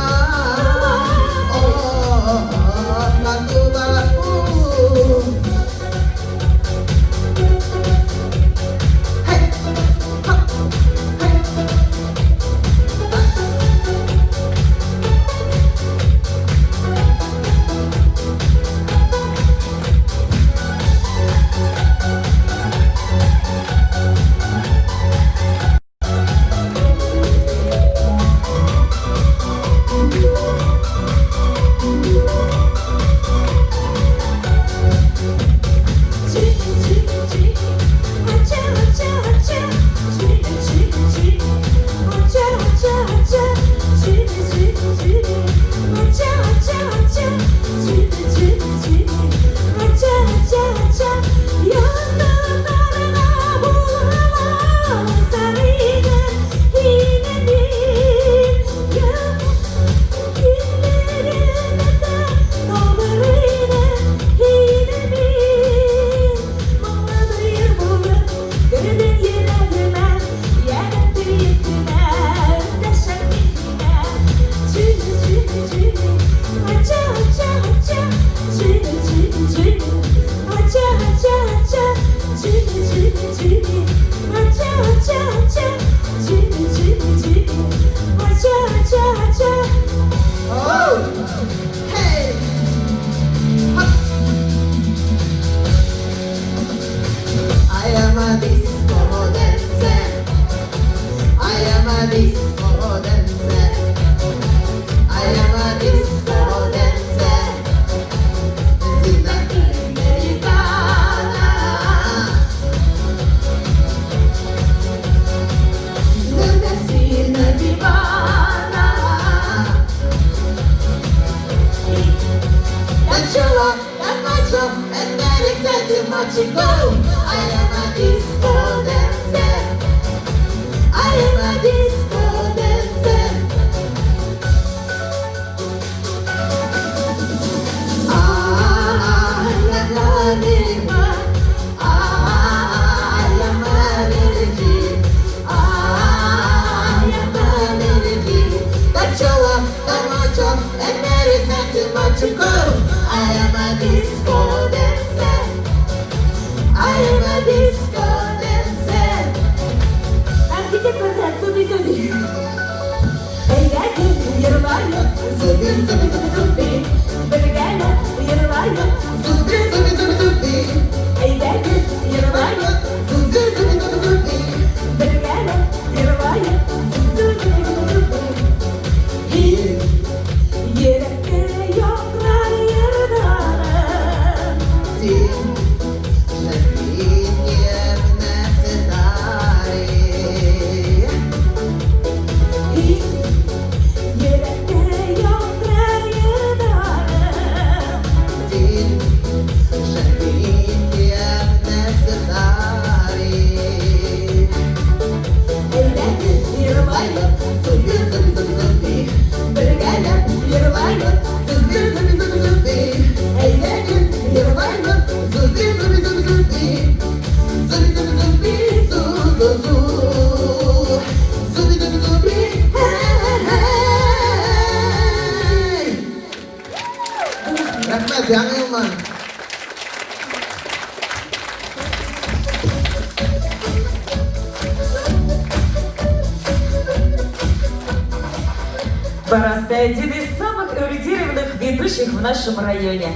Барас, ты один из самых эрудированных ведущих в нашем районе.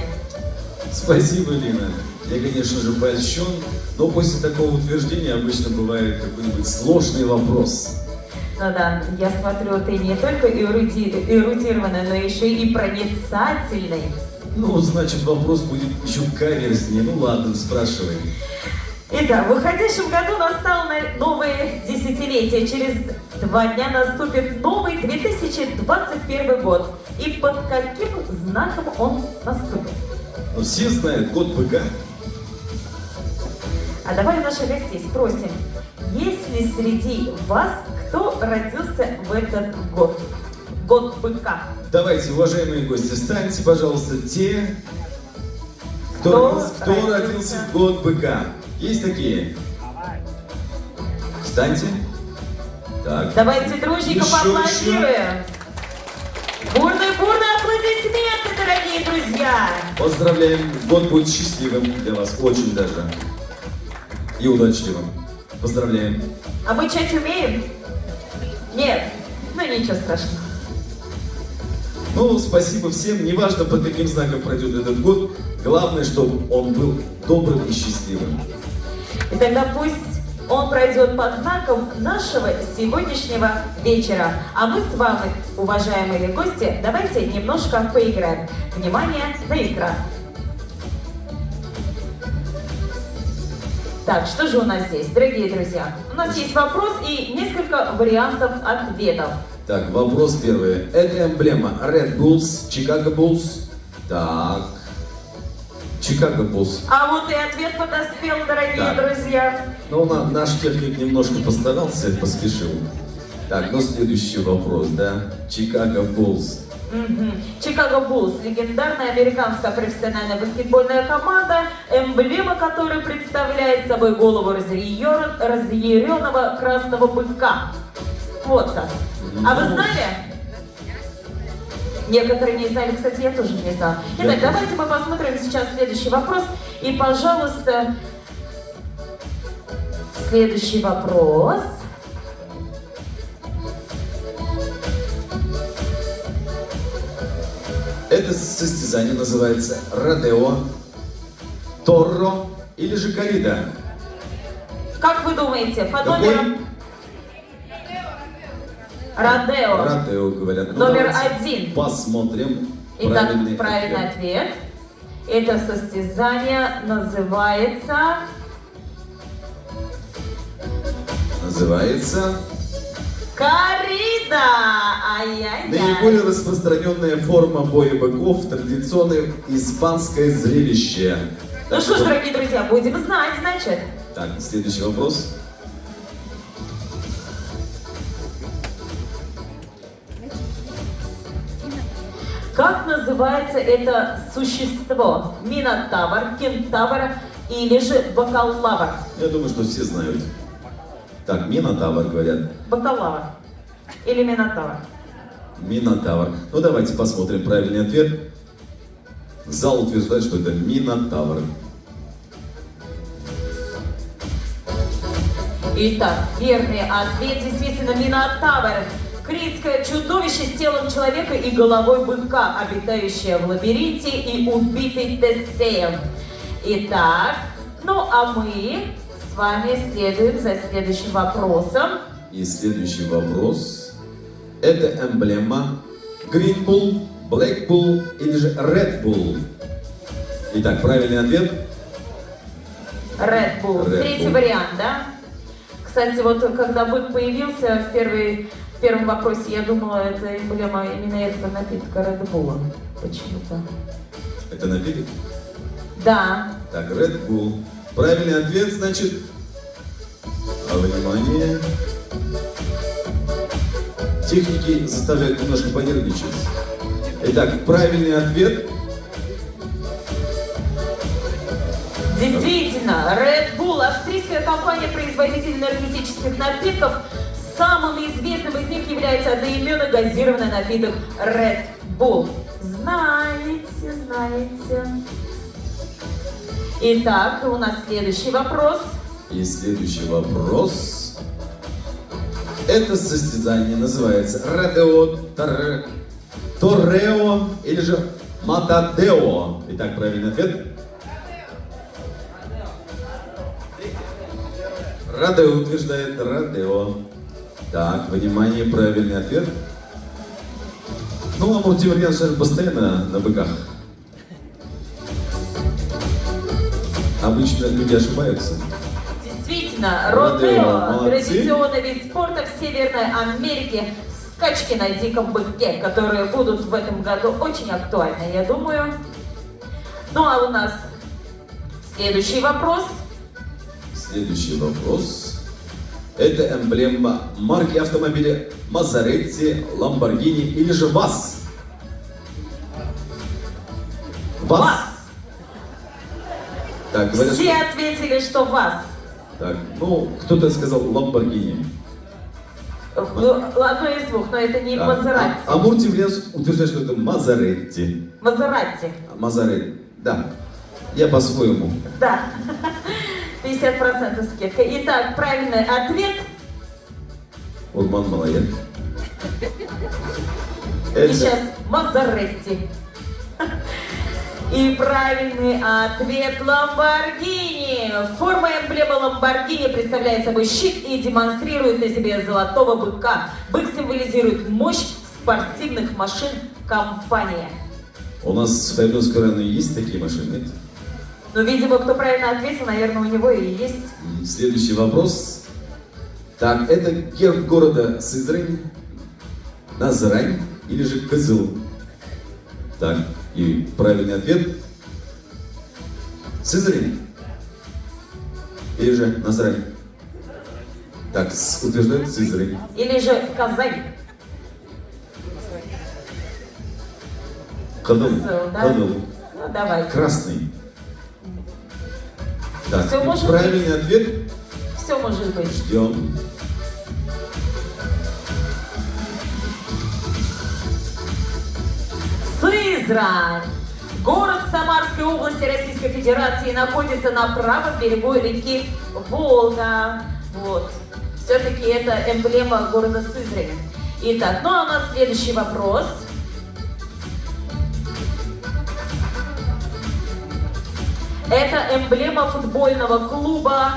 Спасибо, Лина. Я, конечно же, польщен, но после такого утверждения обычно бывает какой-нибудь сложный вопрос. Ну да, я смотрю, ты не только эрудированный, но еще и проницательный. Ну, значит, вопрос будет еще каверзнее. Ну ладно, спрашивай. Итак, в уходящем году настало новое десятилетие. Через 2 дня наступит новый 2021 год. И под каким знаком он наступит? Ну, все знают, год быка. А давай у наших гостей спросим, есть ли среди вас кто родился в этот год? Год быка. Давайте, уважаемые гости, встаньте, пожалуйста, те, кто родился в год быка. Есть такие? Встаньте. Так. Давайте дружненько Еще. поаплодируем. Бурные аплодисменты, дорогие друзья! Поздравляем, год будет счастливым для вас, очень даже. И удачливым. Поздравляем. А мы чать умеем? Нет? Ну ничего страшного. Ну, спасибо всем. Неважно, под каким знаком пройдет этот год. Главное, чтобы он был добрым и счастливым. И тогда пусть он пройдет под знаком нашего сегодняшнего вечера. А мы с вами, уважаемые гости, давайте немножко поиграем. Внимание на экран. Так, что же у нас здесь, дорогие друзья? У нас есть вопрос и несколько вариантов ответов. Так, вопрос первый. Это эмблема Red Bulls, Chicago Bulls. Так. Chicago Bulls. А вот и ответ подоспел, дорогие друзья. Ну, наш техник немножко постарался, поспешил. Так, ну следующий вопрос, да? Chicago Bulls. Chicago Bulls – легендарная американская профессиональная баскетбольная команда, эмблема которой представляет собой голову разъяренного красного быка. Вот так. А вы знали? Некоторые не знали, кстати, я тоже не знала. Итак, давайте мы посмотрим сейчас следующий вопрос. И, пожалуйста, следующий вопрос. Это состязание называется Родео, Торро или же Коррида. Как вы думаете, по номерам? Родео. Родео говорят. Ну, Номер давайте 1. Посмотрим. Итак, правильный ответ. Это состязание называется... Коррида! Ай-яй-яй. Наиболее распространенная форма боя быков – традиционное испанское зрелище. Ну что ж, дорогие друзья, будем знать, значит. Так, следующий вопрос. Как называется это существо? Минотавр, кентавр или же бакалавр? Я думаю, что все знают. Так, Минотавр говорят. Бакалавр или минотавр? Минотавр. Ну давайте посмотрим правильный ответ. Зал утверждает, что это Минотавр. Итак, верный ответ действительно Минотавр. Критское чудовище с телом человека и головой быка, обитающее в лабиринте и убитый Тесеем. Итак, ну а мы с вами следуем за следующим вопросом. И следующий вопрос. Это эмблема Green Bull, Black Bull или же Red Bull? Итак, правильный ответ. Red Bull. Третий вариант, да? Кстати, вот когда бык появился в первом вопросе, я думала, это эмблема именно этого напитка Red Bull. Почему-то. Это напиток? Да. Так, Red Bull. Правильный ответ, значит... Внимание. Техники заставляют немножко понервничать. Итак, правильный ответ. Действительно, Red Bull, австрийская компания-производитель энергетических напитков. Самым известным из них является одноименный газированный напиток Red Bull. Знаете. Итак, у нас следующий вопрос. И следующий вопрос. Это состязание называется Родео, Торрео или же Матадео. Итак, правильный ответ. Родео утверждает Родео. Так, внимание, правильный ответ. Ну, а Муртимирьян же постоянно на быках обычно люди ошибаются. Действительно, Родео, родео, молодцы. традиционный вид спорта в Северной Америке, скачки на диком быке, которые будут в этом году очень актуальны, я думаю. Ну а у нас следующий вопрос. Следующий вопрос. Это эмблема марки автомобиля Мазаретти, Ламборгини или же ВАЗ? ВАЗ. Так, говорят, Все ответили, что ВАЗ. так, ну, кто-то сказал Ламборгини. Одно из двух, но это не Мазератти. А Мурти утверждает, что это Мазаретти. Мазератти. Мазаретти, да. Я по-своему. Да. 50% скидка. Итак, правильный ответ. Урман молодец. И сейчас Мазератти. И правильный ответ Ламборгини. Форма эмблемы Ламборгини представляет собой щит и демонстрирует на себе золотого быка. Бык символизирует мощь спортивных машин компании. У нас в Файдовском районе есть такие машины, нет? Ну, видимо, кто правильно ответил, наверное, у него и есть. Следующий вопрос. Так, это герб города Сызрань, Назрань или же Кызыл? Так, и правильный ответ. Сызрань или же Назрань? Так, утверждает Сызрань. Или же Казань. Кадыл. Кызыл, да? Кадыл. Ну, давай. Красный. Так, Всё и может правильный ответ. Все может быть. Ждем. Сызрань. Город Самарской области Российской Федерации находится на правом берегу реки Волга. Вот. Все-таки это эмблема города Сызрани. Итак, ну а у нас следующий вопрос. Это эмблема футбольного клуба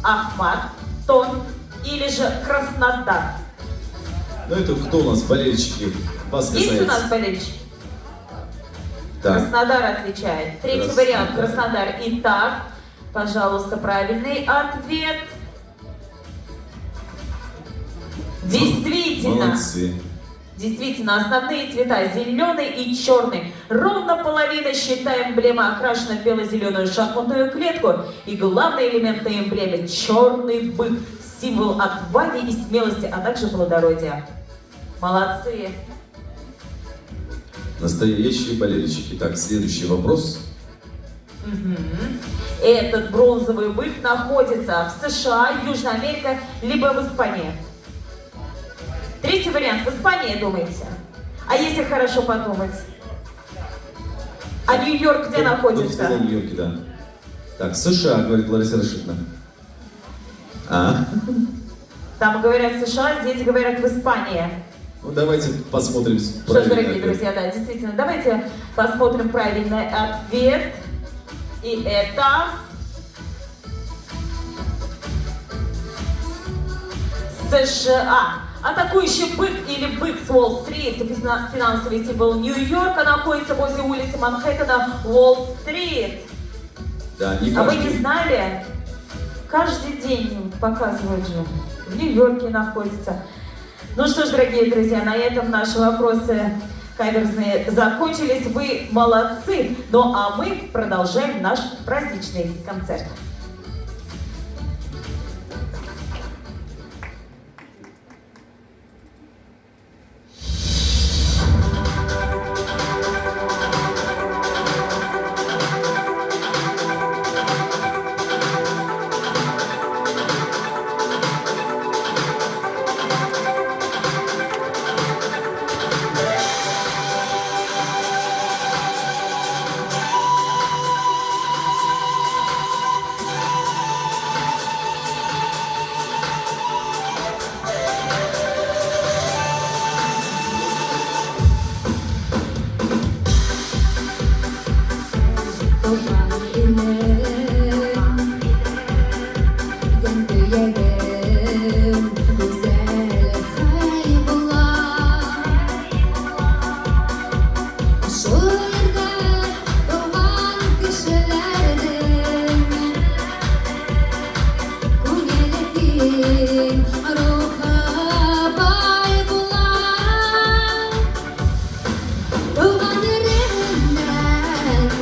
Ахмат, Тон или же Краснодар. Ну это кто у нас болельщики? Вас Есть у касается. нас болельщики? Так. Краснодар отвечает. Третий Краснодар. вариант Краснодар. Итак, пожалуйста, правильный ответ. Действительно. Молодцы. Действительно, основные цвета зеленый и черный. Ровно половина щита эмблемы окрашена в бело-зеленую шахматную клетку. И главный элемент на эмблеме — черный бык. Символ отваги и смелости, а также плодородия. Молодцы. Настоящие болельщики. Так, следующий вопрос. Этот бронзовый бык находится в США, Южная Америка, либо в Испании. Третий вариант. В Испании, думаете? А если хорошо подумать? А Нью-Йорк где Кто находится? сказал в Нью-Йорке, да. Так, США, говорит Лариса Рашидовна. А? Там говорят США, здесь говорят в Испании. Ну давайте посмотрим. Что ж, дорогие друзья, да, действительно, давайте посмотрим правильный ответ. И это... США. Атакующий бык или бык с Уолл-стрит, финансовый символ Нью-Йорка, находится возле улицы Манхэттена, Уолл-стрит. Да, не А вы каждый. не знали? Каждый день показывают же. В Нью-Йорке находится. Ну что ж, дорогие друзья, на этом наши вопросы каверзные закончились. Вы молодцы. Ну а мы продолжаем наш праздничный концерт.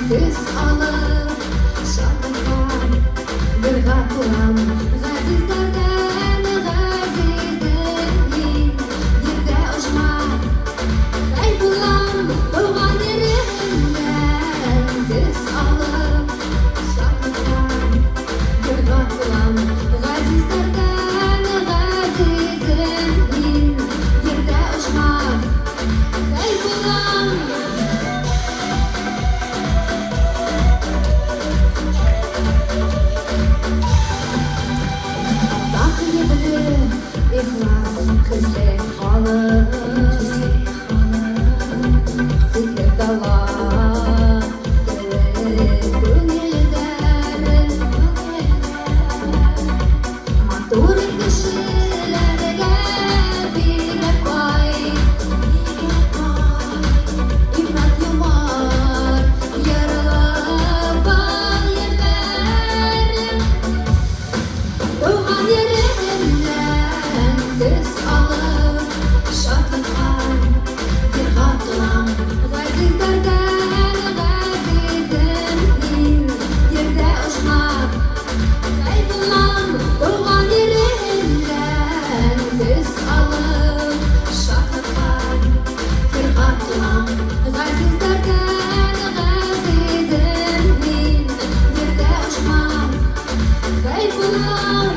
төс алып шаттықтан бір ғафуам ғазиздардан ғазизім мин ерде ұшмай қай болам туған ерімнен төс алып шаттықтан бір ғафуам ғазиздардан ғазизім мин ерде ұшмай қай болам İhlas kızı halı Zikir dala Gönülden Matur kişilerge bir pay İbret yumar Yaralar bal yeter Doğan yerimden Düz alıp şatlıktan Bir hatıram Gazizlerden Gazizim min Yerde uçmak Kaybolan Doğan yerimden Düz alıp şatlıktan Bir hatıram Gazizlerden Gazizim min Yerde uçmak Kaybolan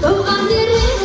Doğan yerim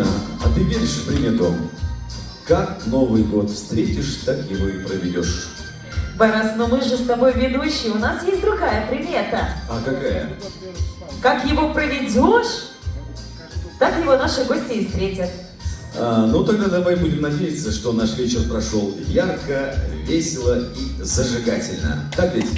Лина, а ты веришь в примету? Как Новый год встретишь, так его и проведешь. Борис, но мы же с тобой ведущие, у нас есть другая примета. А какая? Как его проведешь, так его наши гости и встретят. Ну тогда давай будем надеяться, что наш вечер прошел ярко, весело и зажигательно. Так ведь?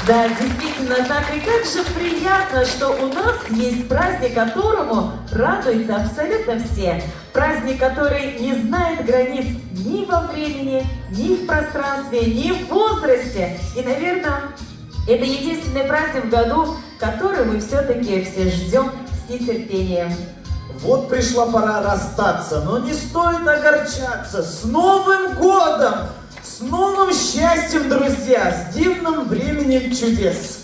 Да, действительно так. И как же приятно, что у нас есть праздник, которому радуются абсолютно все. Праздник, который не знает границ ни во времени, ни в пространстве, ни в возрасте. И, наверное, это единственный праздник в году, который мы все-таки все ждем с нетерпением. Вот пришла пора расстаться, но не стоит огорчаться. С Новым годом! С новым счастьем, друзья! С дивным временем чудес!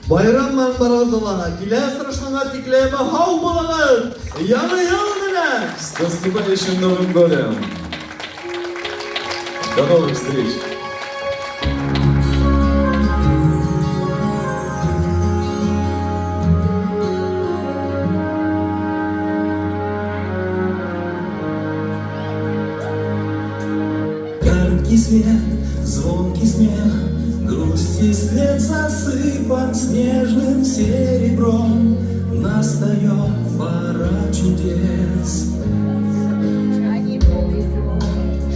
Bayramdan baradılana, Gilestrашного тиклема хаубалана, яна. С наступающим Новым годом! До новых встреч! Яркий свет, звонкий смех, грусть и след засыпан снежным серебром. Настает пора чудес.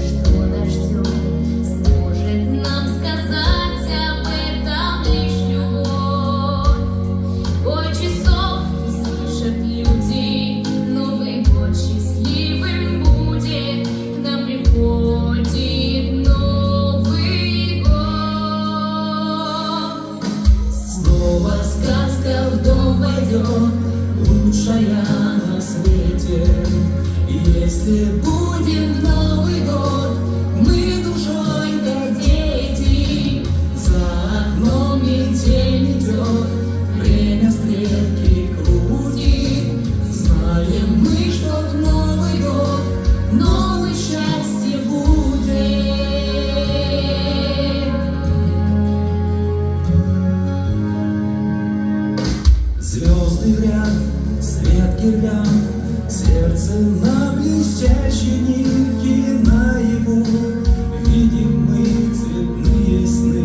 Что дождем сможет нам сказать об этом лишь любовь. Бой часов слышат люди, Новый год счастливым будет, к нам приходит Новый год. Снова сказка в дом войдет, лучшая на свете. И если будем в Новый год мы душой как дети, за окном метель идет, время стрелки крутит. Знаем мы, что в Новый год новое счастье будет. Звезды в ряд, свет гирлянд, сердце на блестящей нитке наяву. Видим мы цветные сны.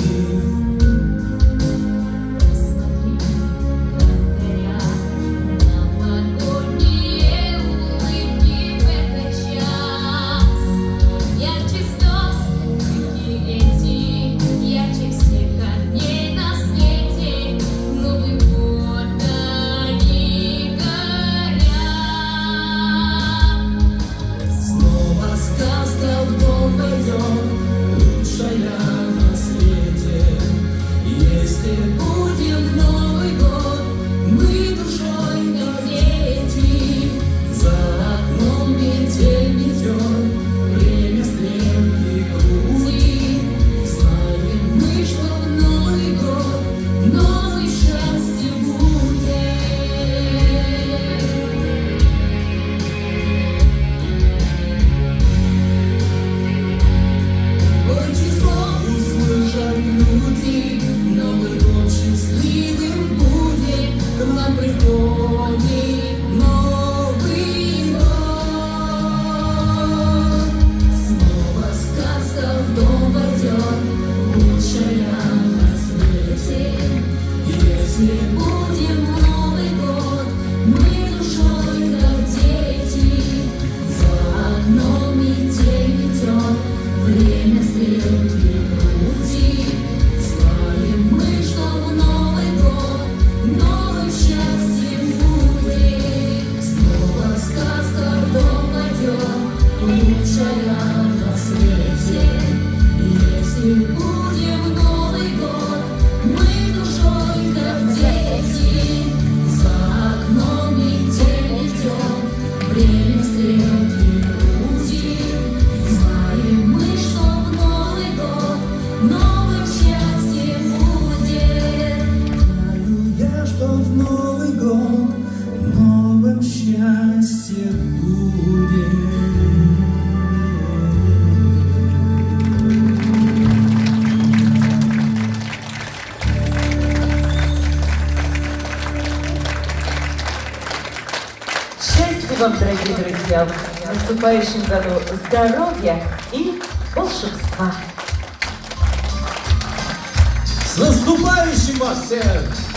Новогодние улыбки в этот час. Ярче слез улыбки эти, ярче всех огней на свете. Новый год они горят. Снова сказка в дом войдет, желаете вам, дорогие друзья, в наступающем году здоровья и волшебства. С наступающим вас всех!